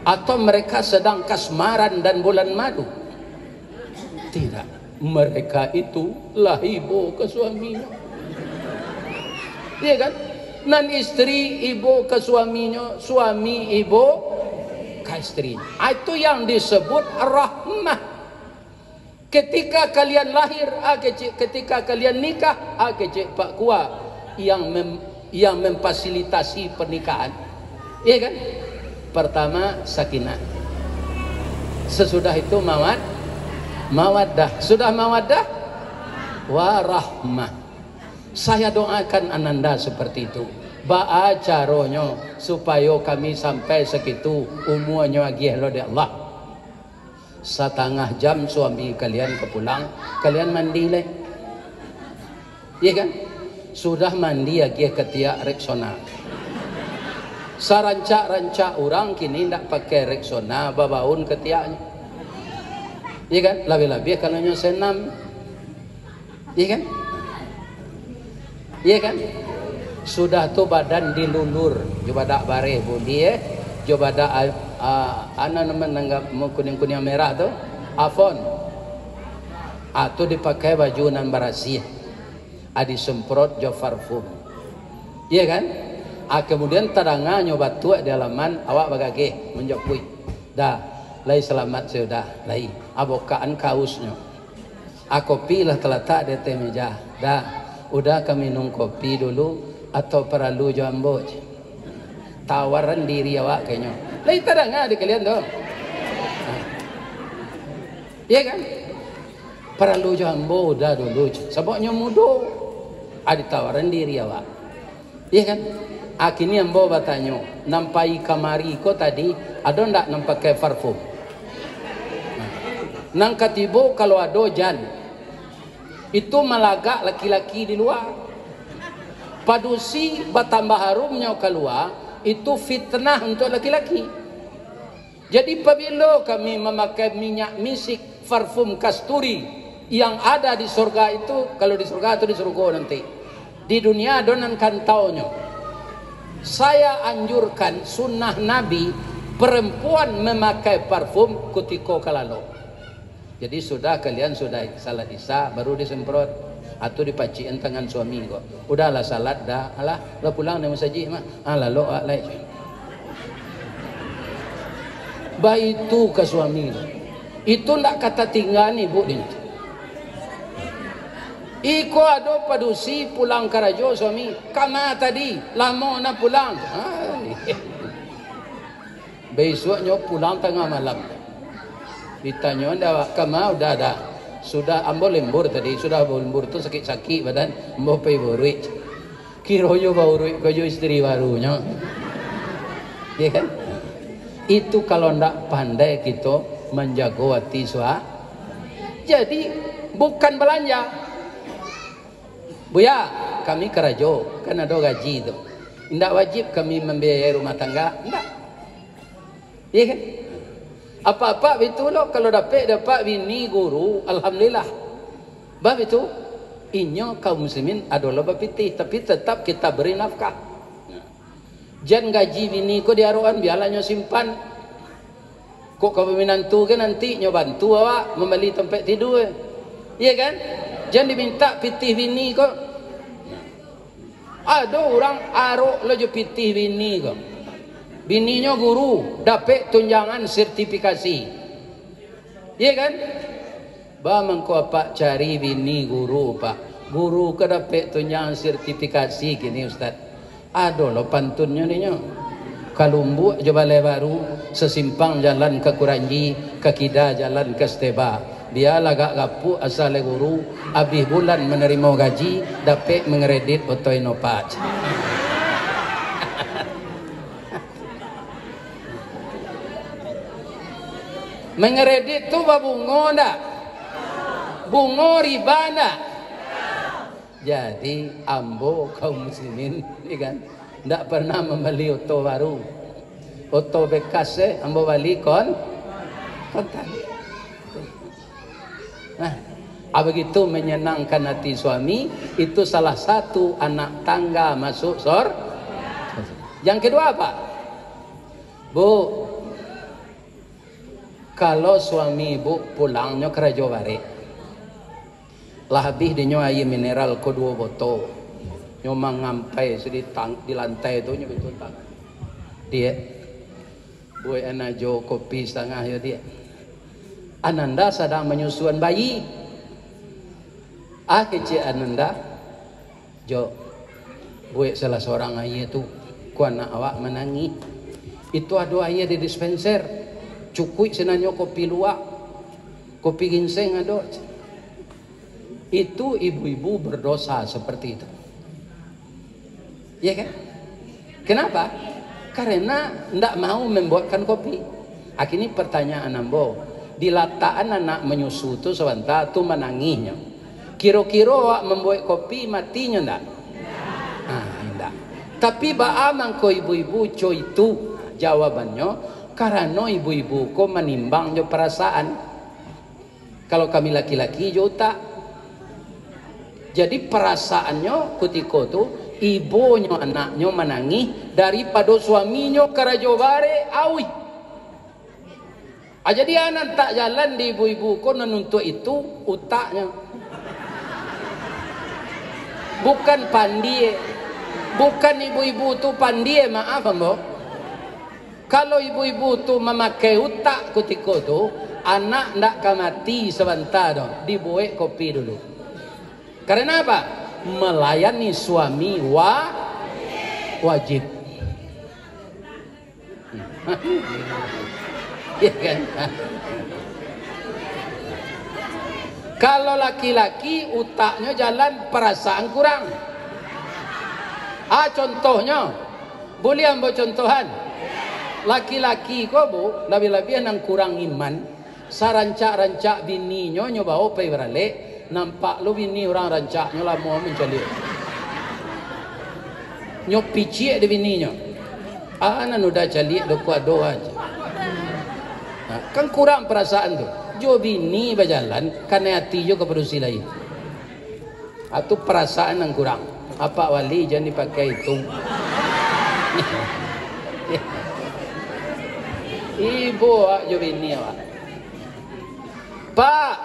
atau mereka sedang kasmaran dan bulan madu? Tidak, mereka itu lahibo ke suaminya. Iya kan? Nan istri ibu ke suaminya, suami ibu ke istrinya. Itu yang disebut rahmah. Ketika kalian lahir, ketika kalian nikah, Pak Kua yang memfasilitasi pernikahan. Iya kan? Pertama sakinah. Sesudah itu mawaddah. Sudah mawaddah, warahmah. Saya doakan Ananda seperti itu. Ba'a caronyo supaya kami sampai segitu umurnya lagi lo de Allah. Setengah jam suami kalian kepulang, kalian mandi leh. Iya kan? Sudah mandi lagi ketiak Rexona. Sarancak-rancak orang kini ndak pakai Rexona, babaun ketiaknya. Iya kan? Lebih-lebih kalau nyo senam. Iya kan? Iya kan? Sudah tu badan dilulur, coba dak bare budi coba dak ana nanggap kuning-kuning merah tu, afon. Atau dipakai baju nan barasih. Disemprot jo parfum. Iya kan? Kemudian tadanga nyoba tua di halaman awak bagage menjopui. Dah, lai selamat sudah, lai abokaan kausnya. Kopi lah terletak di atas meja. Dah, udah kami minum kopi dulu atau perlu jambo. Tawaran diri awak kayaknya. Lai tadanga di kalian tu. Iya kan? Perlu jambo dah dulu. Sebabnya mudo. Ada tawaran diri awak. Iya kan? Akhirnya ambo bertanya, nampai kamari ko tadi, ada ndak nampak ke parfum? Nang katibo kalau ada jan, itu malagak laki-laki di luar. Padusi bertambah harumnya keluar, itu fitnah untuk laki-laki. Jadi apabila kami memakai minyak misik, parfum kasturi yang ada di surga itu, kalau di surga atau di surga nanti, di dunia donan kantaunya. Saya anjurkan sunnah Nabi perempuan memakai parfum ketika kalalo. Jadi sudah kalian sudah salat isya baru disemprot atau dipaciin tangan suami kok. Udahlah salat dah, alah lo pulang dari masjid mah. Alah lo alai. Baik itu ke suami. Itu ndak kata tinggal nih bu ini. Iko ada padusi pulang karajo suami. Kama tadi lama nak pulang. Besoknya pulang tengah malam. Ditanya anda kama udah ada. Sudah ambo lembur tadi. Sudah lembur tu sakit-sakit badan. Ambo pay borui. Kiroyo borui koyo istri barunya. Ya kan? Itu kalau ndak pandai kita menjaga hati suami. Jadi bukan belanja. Buya, kami kerajo, kan ada gaji itu. Tidak wajib kami membiayai rumah tangga, tidak. Iya kan? Apa-apa itu loh, kalau dapat bini guru, alhamdulillah. Bab itu, inyo kaum muslimin adalah bapitih, tapi tetap kita beri nafkah. Jangan gaji bini ko diaruan, biarlah nyo simpan. Kok kau menantu kan nanti nyo bantu awak membeli tempat tidur. Iya kan? Jangan diminta pitih bini kok. Ada orang arok lo je pitih bini kok. Bininya guru, dapat tunjangan sertifikasi. Iya kan? Ba mengko pak cari bini guru pak. Guru ke dapat tunjangan sertifikasi gini ustaz. Ada lo pantunnya nih nyo. Kalumbu Jabal Baru, sesimpang jalan ke Kuranji, ke Kida jalan ke Steba. Dia lagak gapu asal guru, habis bulan menerima gaji, dapat mengeredit otoinopat. Mengeredit tu bungo ndak? Bungo riba ndak? Jadi ambo kaum muslimin, kan? Ndak pernah membeli oto baru. Oto bekas ambo beli kontan. Nah, begitu menyenangkan hati suami, itu salah satu anak tangga masuk Yang kedua apa? Bu, kalau suami ibu pulangnya ke Raja Bare, lah habis dinyo air mineral ko 2 botol, nyo mangampai di lantai itu nyo betul tangan. Dia, buat anak jo kopi setengah ya dia. Ananda sedang menyusuan bayi. Kecil Ananda, jo, buat salah seorang ayah tu, ku anak awak menangis. Itu ada ayah di dispenser, cukui senanyo kopi luwak, kopi ginseng ada. Itu ibu-ibu berdosa seperti itu. Ya kan? Kenapa? Karena ndak mau membuatkan kopi. Akhirnya pertanyaan ambo. Dilataan anak menyusu tu sebentar tu menangisnya. Kira-kira awak membuat kopi matinya ndak? Ndak. Tapi baamang ko ibu-ibu co itu jawabannya karena ibu-ibu ko menimbang jo perasaan. Kalau kami laki-laki jo tak. Jadi perasaannya ketika tu ibunya anaknya menangis daripada suaminya ke Raja Bare awi. Jadi anak tak jalan di ibu-ibu ko menuntut itu utaknya. Bukan pandai. Bukan ibu-ibu tu pandai, maaf ambo. Kalau ibu-ibu tu memakai utak ketika tu, anak ndak mati sebentar dong, dibuat kopi dulu. Karena apa? Melayani suami wajib. Ya kan? Kalau laki-laki utaknya jalan, perasaan kurang. Contohnya, boleh ambil contohan. Laki-laki kau bu, lebih-lebih nang kurang iman, sarancak-rancak bininya nyoba opai beralik, nampak lu bini orang rancaknya lah mau mencari. Nyok picik de bininya. Anak udah calik do kuat doa aja. Nah, kan kurang perasaan tu. Jo bini berjalan karena hati jo kepedusi lain. Atau perasaan yang kurang. Apa wali jangan dipakai itu. Ibu jo bini awak. Pak.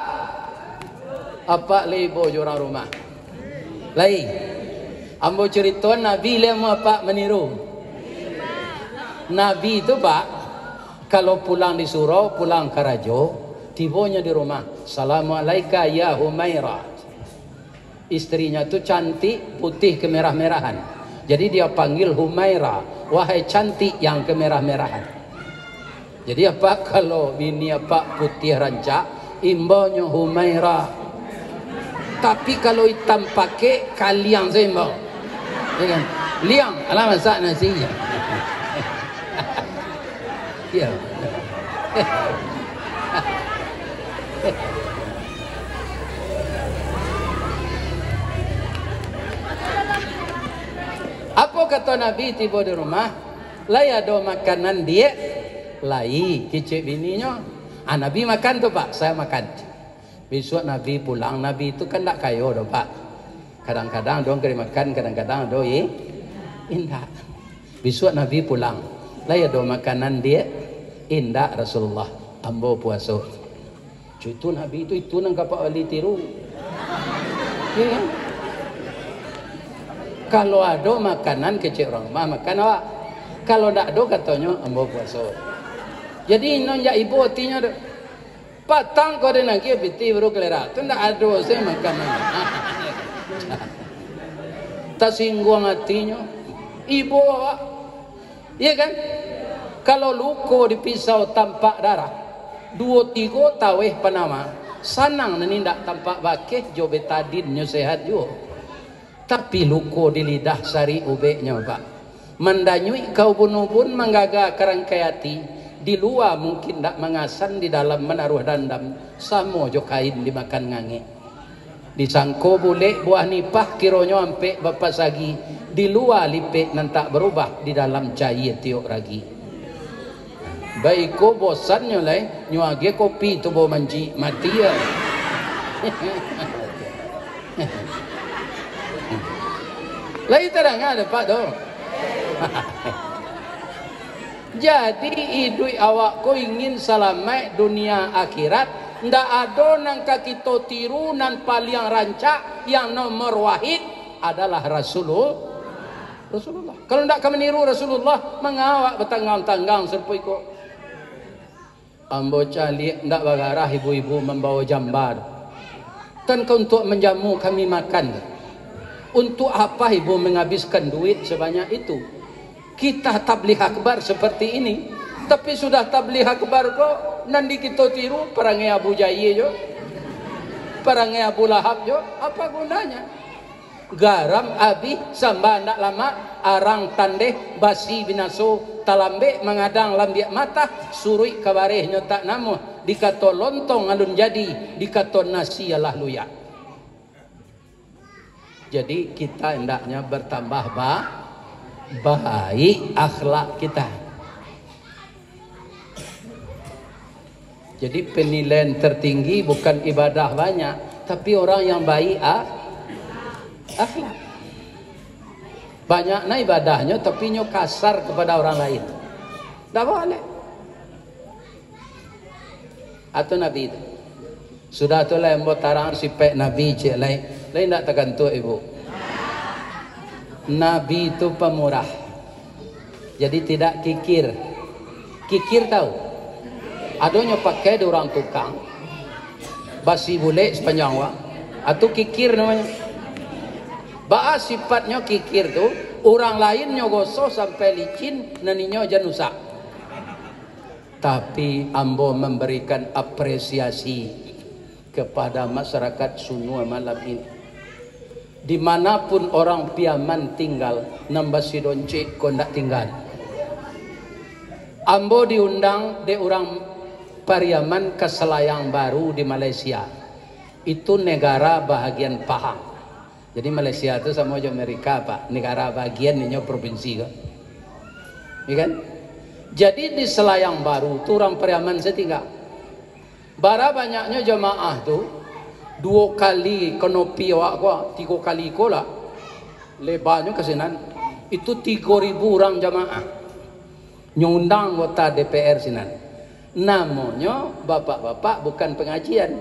Apa lebo jo orang rumah. Lain. Ambo cerita Nabi lema pak meniru. Nabi itu pak, kalau pulang di surau, pulang ke rajo, tibanya di rumah. Assalamualaikum ya Humairah. Istrinya tu cantik, putih kemerah-merahan. Jadi dia panggil Humairah, wahai cantik yang kemerah-merahan. Jadi apa kalau bini apa putih rancak, imbaunya Humairah. Tapi kalau hitam pakai kaliang sembau. Ya kan? Liang, alah masak nasinya. Ya. Apa kata Nabi tiba di rumah? Lai ada makanan dia, lai kicik bininya. Nabi makan tu pak, saya makan. Besok Nabi pulang, Nabi itu kan tak kaya doh pak. Kadang-kadang dong kena makan, kadang-kadang dong indah. Besok Nabi pulang, lai ada makanan dia, indah Rasulullah. Ambo puasa. Itu Nabi itu nang kapak wali tiru. Ya. Kalau ada makanan kecil orang rumah makan awak. Kalau tak ada katanya ambo puasa. Jadi nonja ibu hatinya patang kau dengan kia biti baru kelera. Tu tak ada saya makanan. Tak singgung hatinya. Ibu awak. Iya kan? Kalau luko di pisau tampak darah, 2-3 taweh panama, sanang nenindak tampak bakeh jo betadinnya sehat jo. Tapi luko di lidah sari ubeknya pak. Mendanyui kau bunubun menggaga kerangkai hati. Di luar mungkin tak mengasan, di dalam menaruh dandam. Samo jo kain dimakan ngange. Disangko boleh buah nipah kironyo ampe bapak sagi. Di luar lipek nantak berubah, di dalam cair tiok ragi. Baiko bosannya lai nyuage kopi tu bo manji mati ya. Lai terang ada pak do. Jadi idui awak ko ingin selamat dunia akhirat, ndak ada nang kita tiru nan paling rancak yang nomor wahid adalah Rasulullah. Kalau ndak kamu niru Rasulullah, mengawak betanggang-tanggang serpui ko. Ambo cali ndak bagarah ibu-ibu membawa jambar. Kan kau untuk menjamu kami makan. Untuk apa ibu menghabiskan duit sebanyak itu? Kita tabligh akbar seperti ini, tapi sudah tabligh akbar kok nanti kita tiru perangai Abu Jahil jo, perangai Abu Lahab jo, apa gunanya? Garam abi samba ndak lama arang tandeh basi binaso talambe mengadang lambiak mata surui kabareh nyotak namo dikato lontong alun jadi dikato nasi alah luya. Jadi kita hendaknya bertambah baik akhlak kita. Jadi penilaian tertinggi bukan ibadah banyak, tapi orang yang baik akhlak. Banyaknya ibadahnya tapi nyo kasar kepada orang lain. Tak boleh. Atau Nabi itu sudah tu lah embo tarang sipek Nabi cik lain tak tergantung ibu. Nabi itu pemurah. Jadi tidak kikir. Kikir tahu? Adanya pakai di orang tukang. Basi bule sepanjang wak. Atau kikir namanya. Bahas sifatnya kikir tu, orang lain nyogoso sampai licin, naninya janusak. Tapi ambo memberikan apresiasi kepada masyarakat Sunua malam ini. Dimanapun orang Piaman tinggal, nambah si Donce kau nak tinggal. Ambo diundang de orang Pariaman ke Selayang Baru di Malaysia. Itu negara bahagian Pahang. Jadi Malaysia itu sama aja Amerika, Pak. Negara bagian ini provinsi kan. Ya kan? Jadi di Selayang Baru itu orang Pariaman saya tinggal. Bara banyaknya jemaah tu 2 kali kenopi awak gua, 3 kali kola. Lebarnya kesinan itu 3.000 orang jemaah. Nyundang anggota DPR sinan. Namanya bapak-bapak bukan pengajian.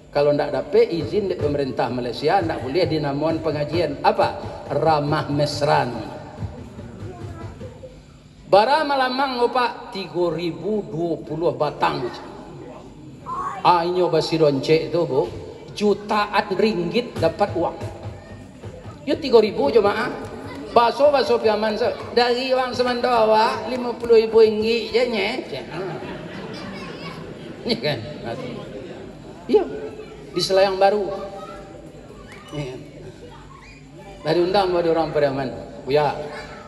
Kalau ndak dapat izin dari pemerintah Malaysia, ndak boleh dinamakan pengajian. Apa? Ramah mesran. Bara malamang opak 3.020 batang. Ainyo basi Donce itu bu, jutaan ringgit dapat uang. Yo 3.000 jemaah. Baso Piaman so. Dari orang Semandawa 50.000 ringgit je nye. Ni kan. Iya. Di Selayang Baru. Iya. Dari undang ada orang Pariaman. Buya,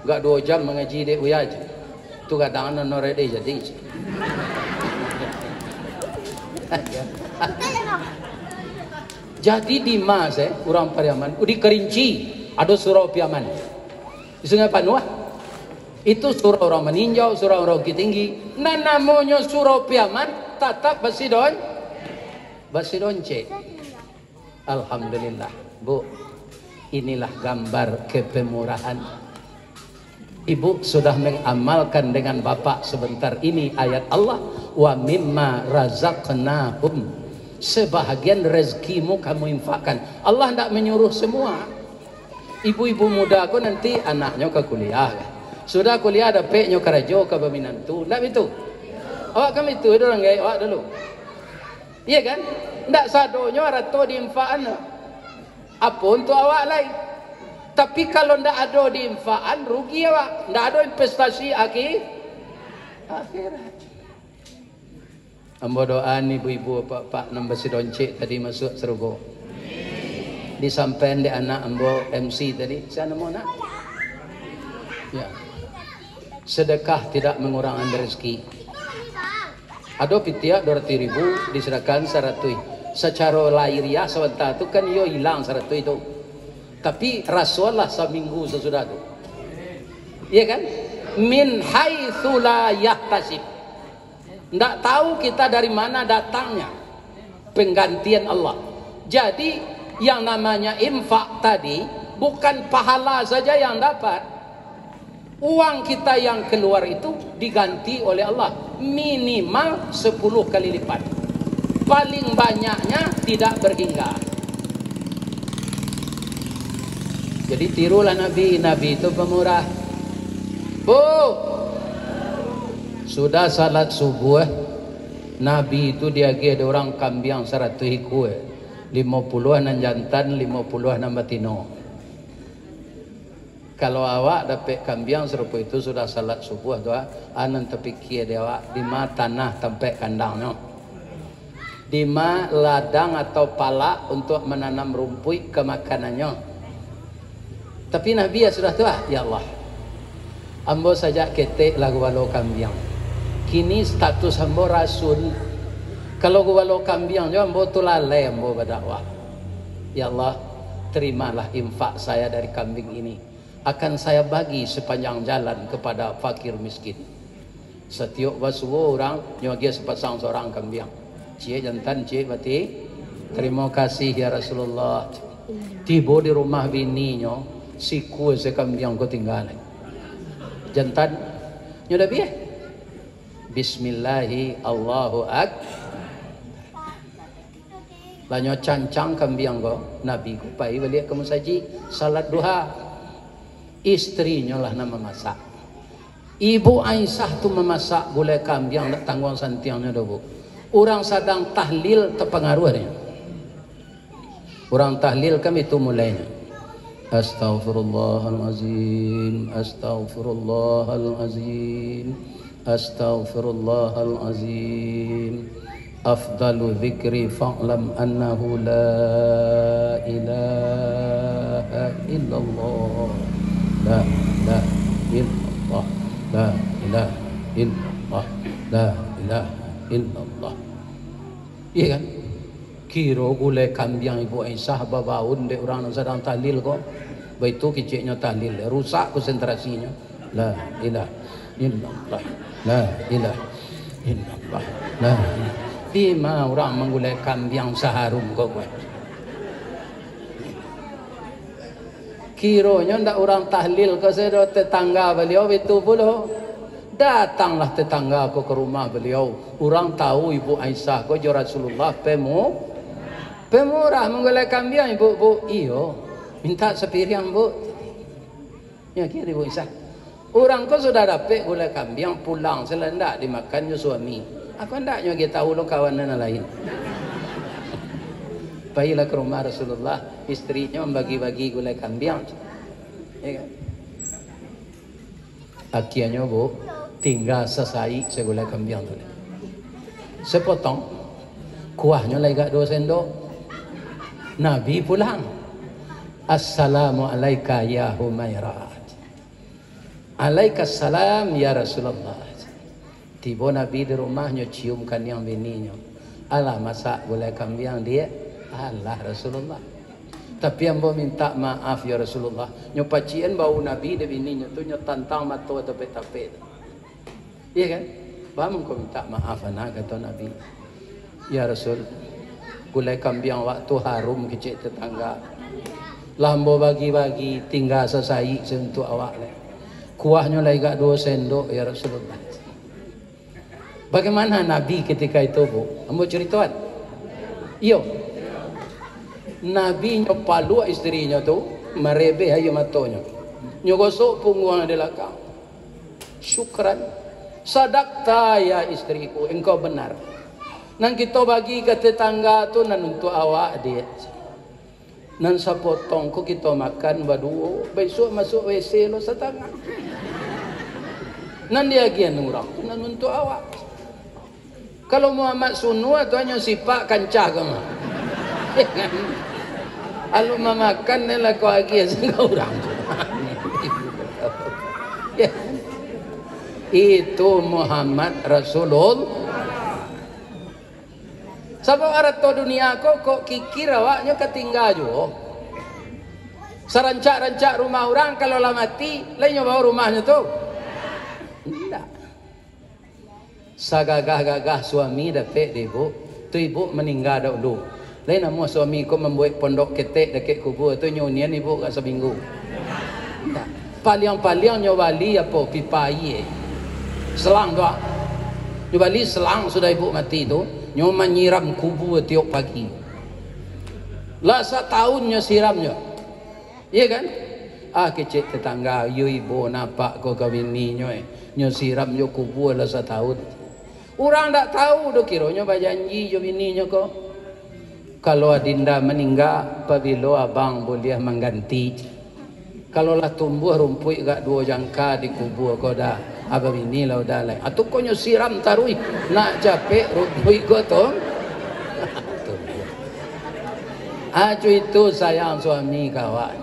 enggak 2 jam mengaji dek buya aja. Tu kadang non ready jadi. Jadi di Mas orang Pariaman, di Kerinci ada surau Piaman. Di Sungai Panua itu surau orang meninjau, surau orang Bukit Tinggi. Nah namanya surau Piaman tetap basi Donce. Alhamdulillah, Bu. Inilah gambar kepemurahan. Ibu sudah mengamalkan dengan bapak sebentar ini ayat Allah, wa mimma razaqnahum, sebahagian rezekimu kamu infakkan. Allah tidak menyuruh semua. Ibu-ibu muda aku nanti anaknya ke kuliah, sudah kuliah ada peknya kerja ke peminantu, tidak itu. Awak kami itu orang gaya awak dulu, iya kan? Tidak sadonya rato diinfakan. Apa untuk awak lain? Tapi kalau tidak ada diinfakan rugi awak. Tidak ada investasi akhirat. Ambo doaan ibu-ibu bapak nambah si Donce tadi masuk surga. Disampaikan di anak ambo MC tadi, saya nemu nak. Ya. Sedekah tidak mengurangi rezeki. Ada pitiak 200.000 diserahkan 100. Secara lahiriah sebentar tu kan yo hilang 100 itu. Tapi Rasulullah seminggu sesudah itu. Iya kan? Min haitsu la yahtasib. Tidak tahu kita dari mana datangnya penggantian Allah. Jadi yang namanya infak tadi bukan pahala saja yang dapat. Uang kita yang keluar itu diganti oleh Allah minimal 10 kali lipat. Paling banyaknya tidak berhingga. Jadi tirulah Nabi. Nabi itu pemurah. Bu, sudah salat subuh, Nabi itu dia ada orang kambing 100 ekor, 50 nan jantan, 50 nan batino. Kalau awak dapat kambing serupa itu sudah salat subuh tu, anan terfikir dia awak di mana tanah tempat kandangnya, di mana ladang atau pala untuk menanam rumput ke makanannya. Tapi Nabi ya sudah tua, ya Allah, ambo saja ketek lagu walau kambing. Kini status ambo rasul. Kalau gua walau kambing jo ambo tu lalai ambo berdakwah. Ya Allah, terimalah infak saya dari kambing ini. Akan saya bagi sepanjang jalan kepada fakir miskin. Setiap basuh orang nyogia sepasang seorang kambing. Cie jantan, cie bati. Terima kasih ya Rasulullah. Tiba di rumah bininya, si kue sekambing kau tinggal. Jantan, nyoda biar. Bismillahi Allahu Akbar. Lanyo cancang kambing kau, Nabi ku pai balik ke masjid salat duha. Istrinya lah nama masak. Ibu Aisyah tu memasak gulai kambing nak tanggung santiangnya dobu. Orang sedang tahlil terpengaruhnya. Orang tahlil kami itu mulainya. Astaghfirullahalazim, astaghfirullahalazim, astaghfirullahalazim. afdalu dzikri fa'lam annahu la ilaha illallah, la ilaha illallah, la ilaha illallah, la ilaha illallah. Iya kan? Kira gulai kambing Ibu Aisyah babaun dek orang sedang tahlil kok. Begitu keciknya tahlil, rusak konsentrasinya. La ilaha illallah, la ilaha illallah, la ilaha. Lima orang menggulai kambing seharum kok. Kiranya ndak orang tahlil ke saya tetangga beliau itu pula. Datanglah tetangga aku ke rumah beliau. Orang tahu Ibu Aisyah kok Rasulullah pemurah menggulai kambing ibu bu. Iyo minta sepiring bu. Ya kira Ibu Aisyah. Orang kau sudah dapat gulai kambing pulang selendak dimakannya suami. Aku hendaknya kita tahu lo kawan dan lain. Baiklah ke rumah Rasulullah, istrinya membagi-bagi gulai kambing. Ya kan? Akhirnya bu, tinggal sesai segulai kambing tu. Sepotong, kuahnya lagi gak 2 sendok. Nabi pulang. Assalamualaikum ya Humairah. Alaikassalam ya Rasulullah. Tiba Nabi di rumahnya ciumkan yang bininya. Alah masak gulai kambing dia. Alah Rasulullah. Tapi yang minta maaf ya Rasulullah. Nyopacian bau Nabi di bininya tu nyotantang mata tapet-tapet. Iya kan? Bamu kau minta maaf anak kata Nabi. Ya Rasul. Gulai kambing waktu harum kecil tetangga. Lambo bagi-bagi tinggal sesai untuk awak le. Kuahnya lagi gak 2 sendok ya Rasulullah. Bagaimana Nabi ketika itu bu? Ambo ceritakan. Iyo. Nabi nyopalu istrinya tu merebe ayo matonya. Nyogosok punggung di belakang. Syukran. Sadaqta ya istriku, engkau benar. Nang kita bagi ke tetangga tu nan untuk awak dia. Nan sapotong ko kita makan baduo, besok masuk WC lo setengah. Nan dia gian orang tu nan untuk awak. Kalau Muhammad Sunua tu hanya sipak kancah ke mah. Kalau memakan ni lah kau lagi sehingga orang tu. Itu Muhammad Rasulullah. Sebab arah tu dunia kok kikir awaknya ketinggal juga. Serancak-rancak rumah orang kalau lah mati, lainnya bawa rumahnya tu. Tidak. Sagagah-gagah suami dapat ibu, tu ibu meninggal dahulu. Lain nama suami ko membuat pondok ketek dekat kubur tu nyunian ibu kat seminggu. Tak. Paling-paling nyobali apa pipa air. Selang tu. Nyobali selang sudah ibu mati tu, nyo menyiram kubur tiap pagi. Lah setahunnya siramnya. Iya kan? Kecil tetangga, you ibu nampak ko kawini nyo nyo siram nyo kubur lah setahun. Orang tak tahu do kiranya berjanji jo bininya kok. Kalau adinda meninggal, apabila abang boleh mengganti. Kalau lah tumbuh rumput gak 2 jangka di kubur kau dah. Abang bini lah udah lain. Atau kau nyo siram tarui. Nak capek rumput kau tu. Acu itu sayang suami kawan.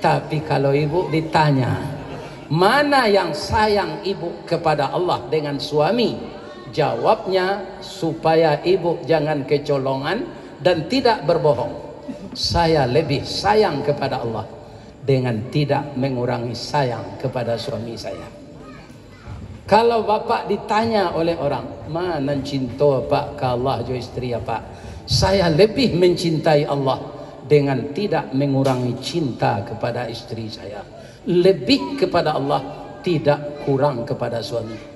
Tapi kalau ibu ditanya, mana yang sayang ibu kepada Allah dengan suami? Jawabnya supaya ibu jangan kecolongan dan tidak berbohong. Saya lebih sayang kepada Allah dengan tidak mengurangi sayang kepada suami saya. Kalau bapak ditanya oleh orang, mana cinta pak ke Allah jo istri apa? Saya lebih mencintai Allah dengan tidak mengurangi cinta kepada istri saya. Lebih kepada Allah, tidak kurang kepada suami.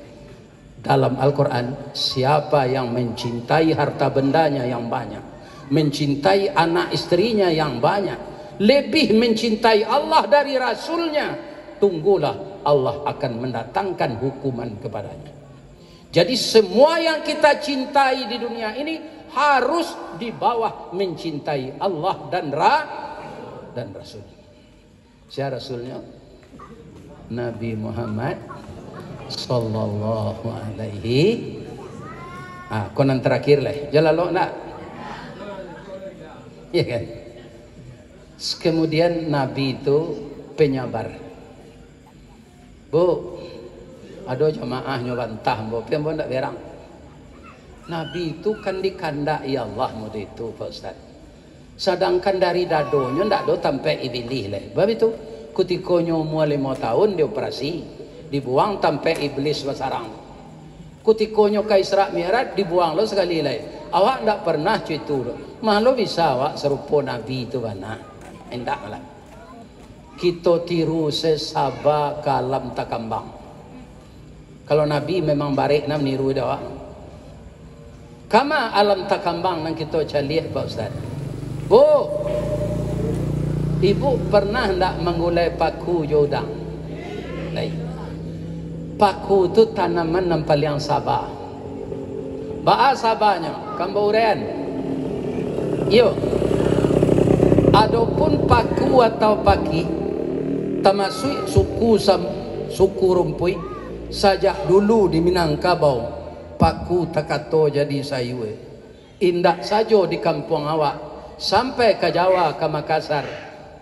Dalam Al-Quran, siapa yang mencintai harta bendanya yang banyak, mencintai anak istrinya yang banyak, lebih mencintai Allah dari Rasulnya, tunggulah Allah akan mendatangkan hukuman kepadanya. Jadi semua yang kita cintai di dunia ini harus di bawah mencintai Allah dan Rasul. Siapa Rasulnya? Nabi Muhammad sallallahu alaihi. Konan terakhir lah. Jalalok nak. Ya kan? Kemudian Nabi itu penyabar. Bu, ada jamaah nyobantah bu, pian bu ndak berang. Nabi itu kan dikandai Allah mode itu Pak Ustaz. Sedangkan dari dadonya ndak do sampai iblis lah. Sebab itu ketika umur 5 tahun dioperasi, dibuang sampai iblis basarang. Ketika ke Isra Mi'raj dibuang lo sekali lah. Awak ndak pernah cerita lo. Malu bisa awak serupa Nabi itu mana? Endak lah. Kita tiru sesaba kalam takambang. Kalau Nabi memang barik nam niru dah. Kama alam takambang nang kita caliat Pak Ustaz. Bu, ibu pernah ndak mengulai paku jodang? Baik. Paku itu tanaman yang paling sabar. Ba'a sabarnya, kambaurean. Yo. Adapun paku atau paki, termasuk suku rumpui, sajak dulu di Minangkabau, paku takato jadi sayue. Indak saja di kampung awak, sampai ke Jawa, ke Makassar,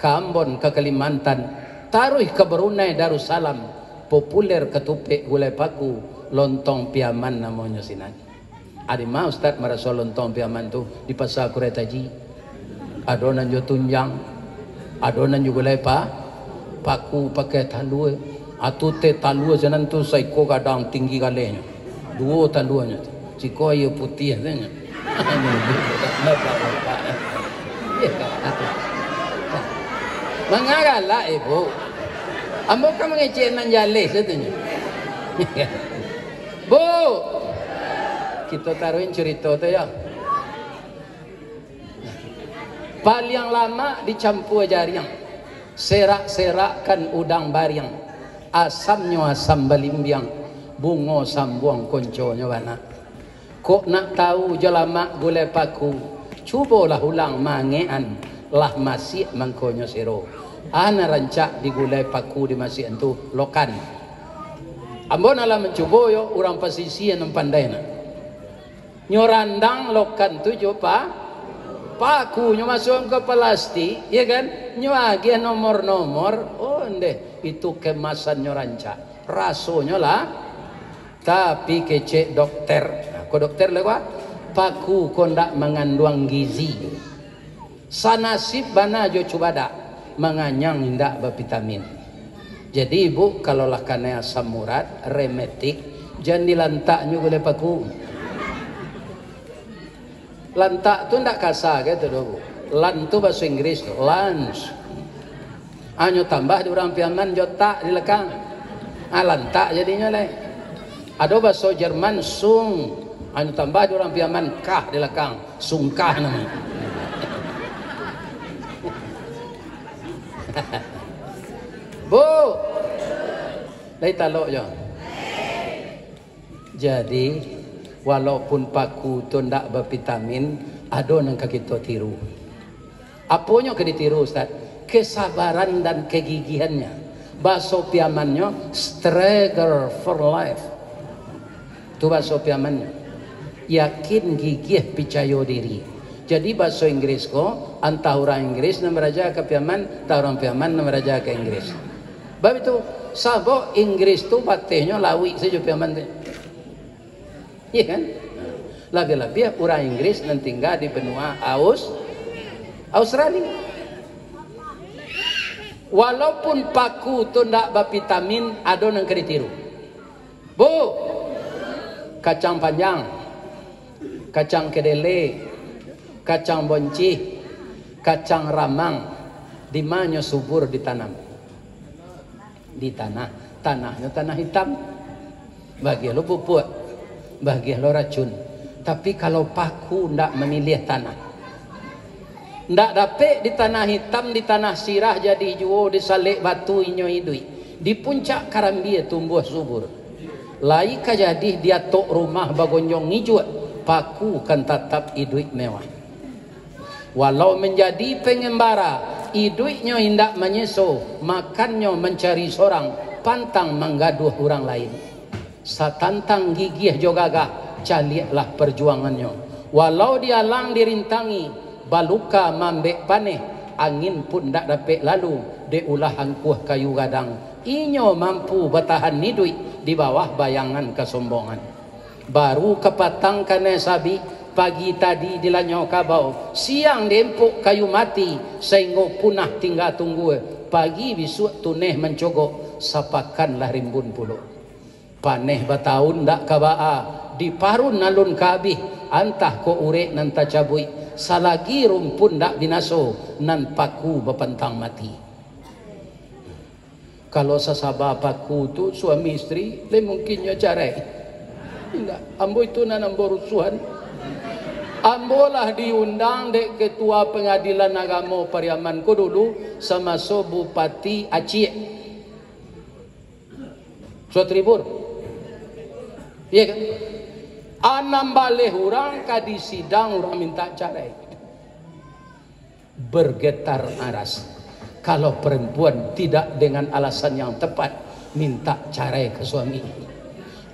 ke Ambon, ke Kalimantan, taruh ke Brunei Darussalam, populer ketupik gulai paku, lontong piaman namanya sinan. Ada mah Ustaz merasa lontong piaman tu di pasar Kuretaji. Adonan jo tunjang, adonan juga gulai paku pakai talua. Atu te talua janan tu saiko kadang tinggi kalenya. 2 taluanya. Ciko ayo putih katanya. Mangagalah ibu. Ambo ka mengecek nan jale katanya. Bu, kita taruhin cerita tu ya. Paling lama dicampur jariang, serak-serakkan udang bariang, asamnya asam balimbiang, bungo sambuang konconya wana. Kok nak tahu jelama gulai paku, cubalah ulang mangean lah masih mangkonyo siro. Ana rancak di gulai paku di masih itu lokan. Ambon ala mencuba yo orang pasisian yang pandai na. Nyorandang lokan tu jo paku nyo masuk ke plastik, ya kan? Nyo agi nomor-nomor, oh ndeh itu kemasan nyo rancak. Rasonya lah, tapi kecek dokter. Ko dokter lewat paku kondak mengandung gizi. Sanasib bana jo cubada menganyang indak bervitamin. Jadi ibu kalau lah kena asam urat, remetik, jangan dilantaknya oleh paku. Lantak tu ndak kasar gitu doh. Lan tu bahasa Inggris tu, lunch. Anyo tambah di orang piaman jotak di lekang. Lantak jadinya leh. Ada bahasa Jerman sung. Anyo tambah di orang piaman kah di lekang, sungkah namanya. Bu, lai talok jo. Jadi walaupun paku tu ndak bervitamin, ada nang kita tiru. Apanya ke ditiru Ustaz? Kesabaran dan kegigihannya. Bahasa piamannya struggle for life. Tu bahasa piamannya. Yakin, gigih, percaya diri. Jadi bahasa Inggris ko, antah orang Inggris nam raja ke piaman, antah orang piaman nam raja ke Inggris. Bab itu sabok Inggris tu patihnya lawi saja piaman tu. Iya kan? Lagi-lagi orang Inggris yang tinggal di benua Australia. Walaupun paku tu ndak bervitamin, ada yang kena ditiru. Bu, kacang panjang, kacang kedele, kacang boncih, kacang ramang, di mana subur ditanam? Di tanahnya tanah hitam. Bagi lo pupuk, bagi lo racun. Tapi kalau paku ndak memilih tanah, ndak dapat di tanah hitam, di tanah sirah jadi hijau, di salik batu inyo idui, di puncak karambia tumbuh subur. Lai ka jadi dia tok rumah bagonjong hijau, paku kan tetap idui mewah. Walau menjadi pengembara, iduitnya hendak menyeso, makannya mencari seorang, pantang menggaduh orang lain. Satantang gigih jo gagah, calilah perjuangannya. Walau dialang dirintangi, baluka mambek paneh, angin pun tak dapat lalu, deulah angkuh kayu gadang. Inyo mampu bertahan nidui di bawah bayangan kesombongan. Baru kepatang kane sabi, pagi tadi dilanyo kabau, siang dempuk kayu mati, sehingga punah tinggal tunggu. Pagi besok tuneh mencogok, sapakanlah rimbun puluh. Paneh batahun dak kabaa, di parun nalun kabih, antah ko urek nan tacabui, salagi rumpun dak binaso, nan paku bepentang mati. Kalau sesaba paku tu suami istri, le mungkinnya cerai. Tidak, ambo itu nan ambo rusuhan. Ambolah diundang dek ketua pengadilan agama Pariaman ko dulu sama so Bupati Aceh. So tribur. Iya kan? Anam balik orang kadi sidang orang minta cerai. Bergetar aras. Kalau perempuan tidak dengan alasan yang tepat minta cerai ke suami,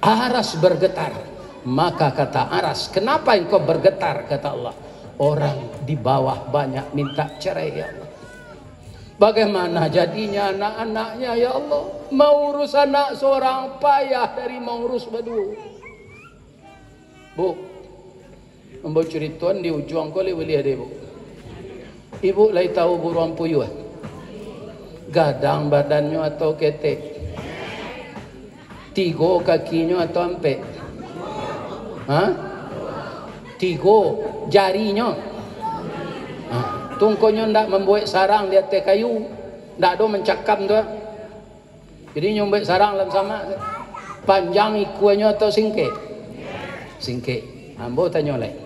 aras bergetar. Maka kata aras, kenapa engkau bergetar? Kata Allah, orang di bawah banyak minta cerai ya Allah. Bagaimana jadinya anak-anaknya ya Allah? Mau urus anak seorang payah dari mau urus berdua. Bu, ambo cerituan di ujung kau boleh ada bu. Ibu lai tahu buruan puyuh. Gadang badannya atau ketek, tigo kakinya atau ampe, tigo jarinya, tungkonya ndak membuat sarang di atas kayu, ndak ada mencakam tu. Jadi nyombe sarang dalam sama, panjang ikuannya atau singke, singke. Ambo tanya lagi,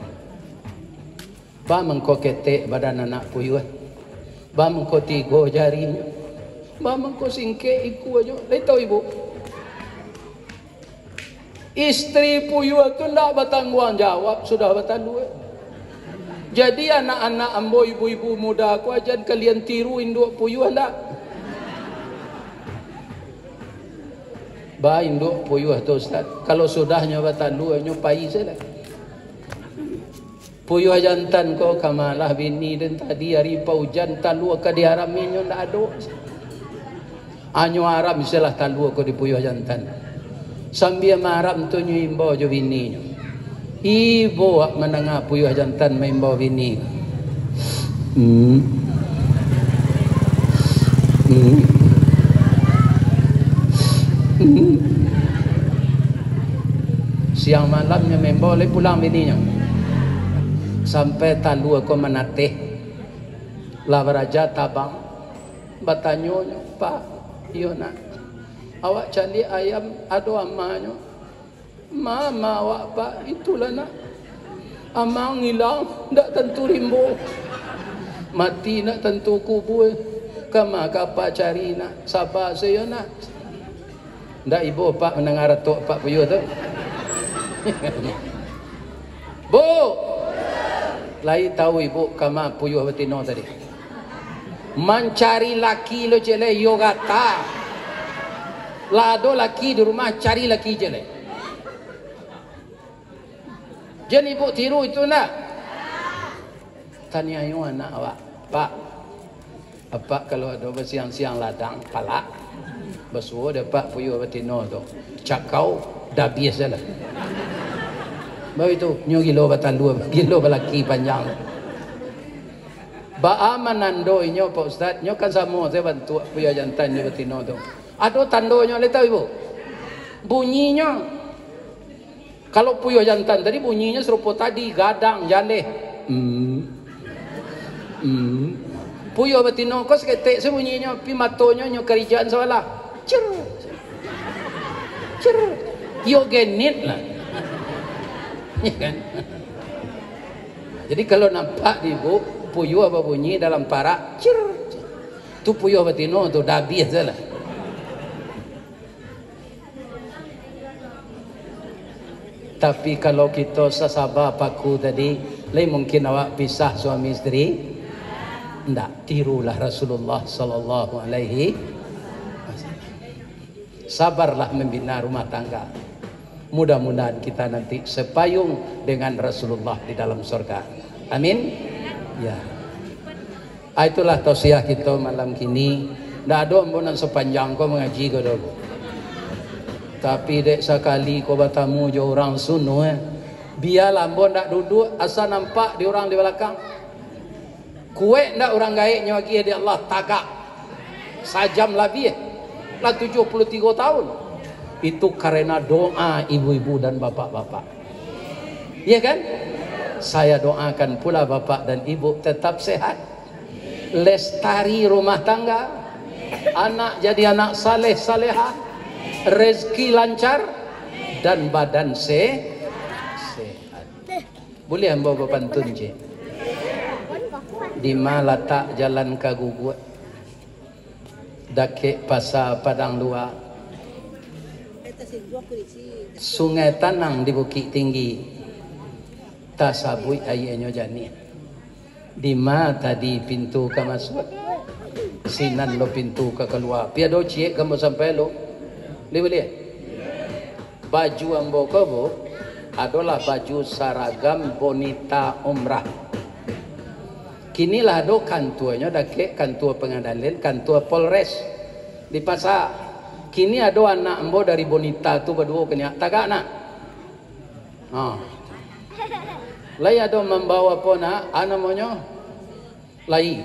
ba mengko ketek badan anak puyuh, ba mengko tigo jarinya. Mama ko singke iku aja. Tahu ibu, istri puyuh itu tidak bertanggung jawab, sudah bertanggung. Jadi anak-anak ambo, ibu-ibu muda aku ajar kalian tiru induk puyuh enggak? Ba induk puyuh tu Ustaz. Kalau sudahnya bertanggung nyupai saja. Puyuh jantan ko kamalah bini dan tadi hari paujan talu ka diharaminya ndak ada. Anyo Arab misalah talu ko di puyuh jantan. Sambil marab tu nyimbo jo bini. Ibu menengah puyuh jantan membawa bini. Siang malamnya membawa le pulang bininya. Sampai talu aku menateh lah beraja tabang batanyo Pak iyo nak awak cari ayam ado amanyo mama awak Pak itulah nak amang hilang ndak tentu rimbo mati nak tentu kubur kama kapa cari nak sabar saya nak ndak ibu Pak mendengar tok Pak puyuh tu Bu lai tahu ibu kama puyuh betino tadi mencari laki lo jele yogata lado laki di rumah cari laki jele jadi ibu tiru itu nak tanya yo anak awak Pak apa kalau ada bersiang-siang ladang palak basuh dapat puyuh betino tu cakau dah biasalah baru itu nyo gilo batan dua gilo balaki panjang ba amanando inyo Pak Ustaz nyo kan samo saya bantu puyuh jantan nyo betino tu ado tandonya le tahu ibu bunyinya kalau puyuh jantan tadi bunyinya serupa tadi gadang jandeh puyuh betino kos ketek sebunyinya pi matonya nyo kerjaan salah cer cer yo genit lah ya kan? Jadi kalau nampak ibu puyuh apa bunyi dalam parak cir tu puyuh betino tu dah biasa lah tapi kalau kita sasabar paku tadi lain mungkin awak pisah suami isteri ndak tirulah Rasulullah sallallahu alaihi wasallam sabarlah membina rumah tangga Mudah-mudahan kita nanti sepayung dengan Rasulullah di dalam surga. Amin. Ya. Itulah tausiah kita malam kini. Ndak ada ambunan sepanjang kau mengaji kau dulu. Tapi dek sekali kau bertemu je orang suno biarlah ambon ndak duduk asal nampak di orang di belakang. Kuat ndak orang gaiknya lagi di Allah tagak. Sajam lebih lah 73 tahun. Itu karena doa ibu-ibu dan bapak-bapak. Iya kan? Saya doakan pula bapak dan ibu tetap sehat, lestari rumah tangga, anak jadi anak saleh salehah, rezeki lancar, dan badan sehat. Boleh hamba berpantun je? Di mana letak jalan kagugut, dakik pasar padang luar, sungai Tanang di Bukit Tinggi, tasabui ayahnya jani. Di mana tadi pintu ke masuk, sinan lo pintu ke keluar. Piado cik kamu sampai lo, boleh. Baju ambo kabo adalah baju seragam bonita umrah. Kinilah do kantuanya dake kantua pengadilan, kantua Polres di pasar. Kini ada anak ambo dari bonita tu berdua kena tagak nak. Lai ada membawa apa nak? Namanya lai.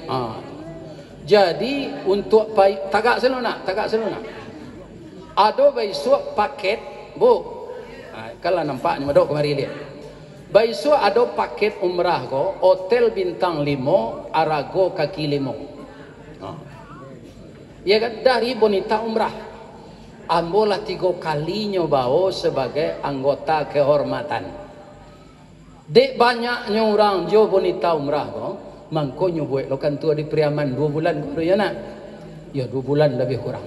Jadi untuk tagak selalu nak, tagak selalu nak. Ada besok paket bu. Kalau nampaknya madok kemari lihat. Besok ada paket umrah ko, hotel bintang 5, Arago kaki 5. Ya kan dari bonita umrah. Ambolah 3 kalinya bawa sebagai anggota kehormatan. Dek banyaknya orang jo bonita umrah ko, mangkonyo buat lo kan tua di Priaman 2 bulan ko ya nak. Ya 2 bulan lebih kurang.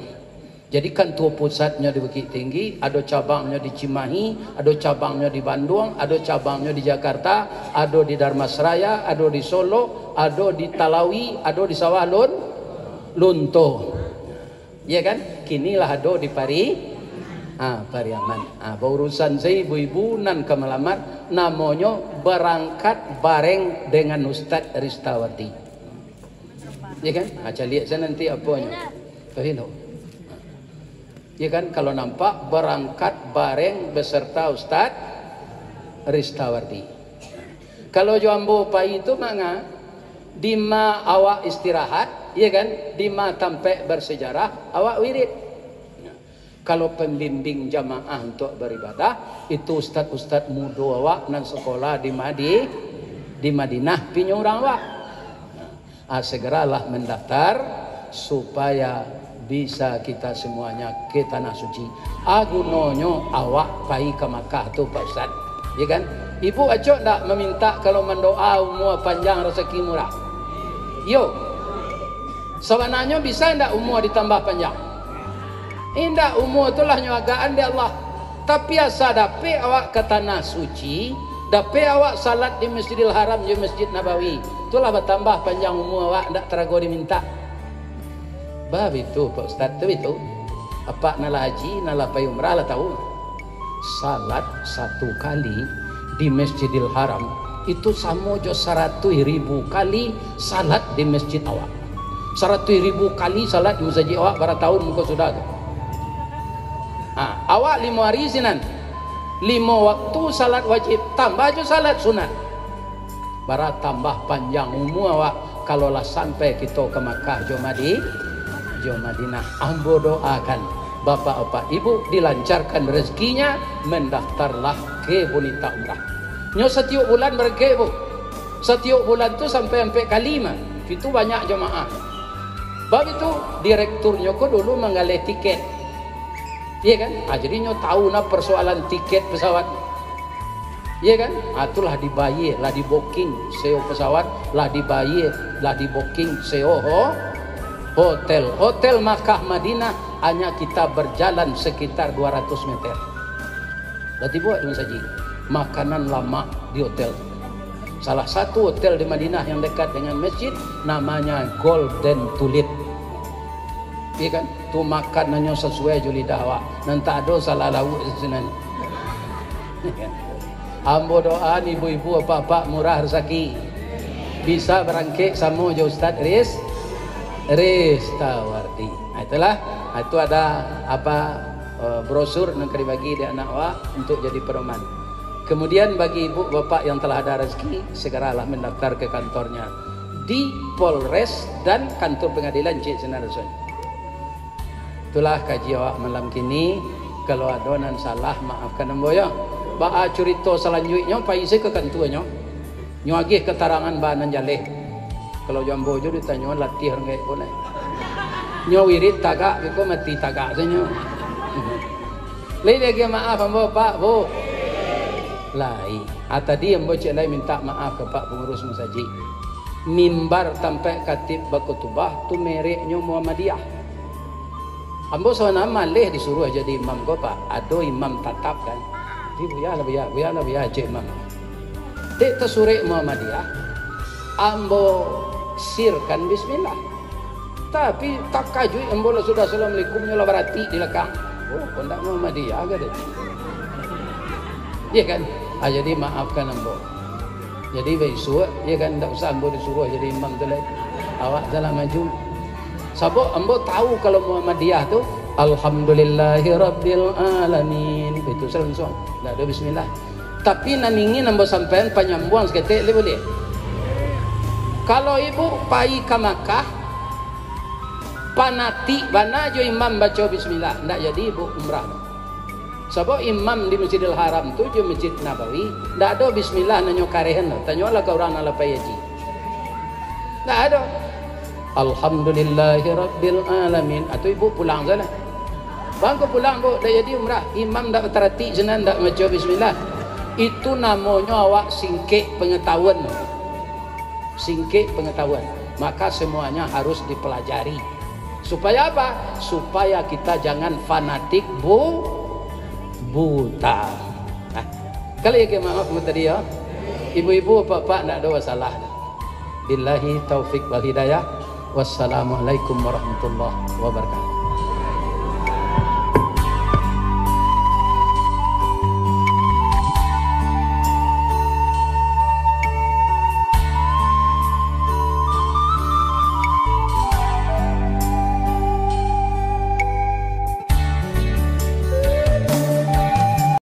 Jadi kan tua pusatnya di Bukit Tinggi, ada cabangnya di Cimahi, ada cabangnya di Bandung, ada cabangnya di Jakarta, ada di Dharmasraya, ada di Solo, ada di Talawi, ada di Sawah Lunto. Ya kan? Kinilah ada di Pariaman. Berurusan saya ibu-ibu nan kemalamat namanya berangkat bareng dengan Ustaz Ristawati. Ya kan? Aja lihat saya nanti apanya. Tahu. Ya kan kalau nampak berangkat bareng beserta Ustaz Ristawati. Kalau jambu pai itu mana? Dima awak istirahat, ya kan? Dima tampai bersejarah, awak wirid. Kalau pembimbing jamaah untuk beribadah, itu ustaz-ustaz muda awak nan sekolah di Madinah punya orang awak. Segeralah mendaftar supaya bisa kita semuanya ke tanah suci. Agunonyo awak pai ke Makkah tu Pak Ustaz. Ya kan? Ibu acok tak meminta kalau mendoa umur panjang rezeki murah? Yo. Sebenarnya bisa ndak umur ditambah panjang? Indah umur itulah nyagaan di Allah. Tapi asa dape awak ke tanah suci, dape awak salat di Masjidil Haram di Masjid Nabawi. Itulah bertambah panjang umur awak ndak terago diminta. Bab itu Pak Ustaz itu apa nala haji nala pai umrah lah tahu. Salat 1 kali di Masjidil Haram itu sama jo 100.000 kali salat di masjid awak. 100.000 kali salat di masjid awak bara tahun muka sudah tu. Awak 5 hari sinan 5 waktu salat wajib tambah jo salat sunat. Bara tambah panjang umur awak kalau lah sampai kita ke Makkah jo Madinah. Ambo doakan bapak-bapak ibu dilancarkan rezekinya, mendaftarlah ke bonita umrah. Nyo setiap bulan berke bu. Setiap bulan tu sampai kali mah. Itu banyak jemaah. Bab itu direkturnya ko dulu menggalih tiket. Iya kan? Jadi nyo tahu na persoalan tiket pesawat. Iya kan? Itulah dibayar, lah di booking SEO pesawat, lah dibayar, lah di booking SEO hotel Makkah Madinah hanya kita berjalan sekitar 200 meter. Berarti buat saja makanan lama di hotel. Salah satu hotel di Madinah yang dekat dengan masjid namanya Golden Tulip. Iya kan? Tu makanannya sesuai juli dakwah. Nanti ada salah lauk di sini. Ambo doa ibu-ibu bapak murah rezeki. Bisa berangkik sama jo Ustaz Ristawardi. Nah, itulah. Itu ada brosur yang dibagi di anak wa untuk jadi pedoman. Kemudian bagi ibu bapak yang telah ada rezeki, segeralah mendaftar ke kantornya di Polres dan kantor pengadilan Cik Senarasun. Itulah kaji awak malam kini. Kalau ada nan salah maafkan ambo ya. Ba cerita selanjutnya paise ke kantornya. Nyo agih keterangan banan jaleh. Kalau jambo jo ditanya latih ngai boleh. Nyo wirid tagak biko mati tagak senyo. Lagi maaf ambo Pak Bu. Lai. Tadi ambo cek lai minta maaf ke Pak pengurus masjid. Mimbar sampai katib bakutubah tu mereknya Muhammadiyah. Ambo soalnya malih disuruh jadi imam ko Pak. Ado imam tatap kan. Di buya cek imam. Dek tersurek Muhammadiyah. Ambo sirkan bismillah. Tapi tak kajui ambo sudah assalamualaikum nyola berarti di lekang. Oh, kondak Muhammadiyah agak deh. Iya kan? Jadi maafkan ambo. Jadi besok, ya kan tak usah ambo disuruh jadi imam tu lagi. Awak salah maju. Sabuk ambo tahu kalau Muhammadiyah tu Alhamdulillahirabbil alamin. Itu langsung. Tak ada bismillah. Tapi nan ingin ambo sampean penyambung seketik boleh. Kalau ibu pai ke Makkah panati bana jo imam baca bismillah, ndak jadi ibu umrah. Sebab imam di Masjidil Haram tu je Masjid Nabawi, ndak ada bismillah nanyo karehan, tanyolah ka urang ala payaji. Ndak ada. Alhamdulillahirabbil alamin. Atau ibu pulang sana. Bangko pulang bu, dah jadi umrah. Imam ndak terati jenan ndak baca bismillah. Itu namanya awak singkek pengetahuan. Singkek pengetahuan. Maka semuanya harus dipelajari. Supaya apa? Supaya kita jangan fanatik buta. Nah, kali ya maaf tadi ya. Ibu-ibu bapak tidak ada masalah. Billahi taufik wal hidayah. Wassalamualaikum warahmatullahi wabarakatuh.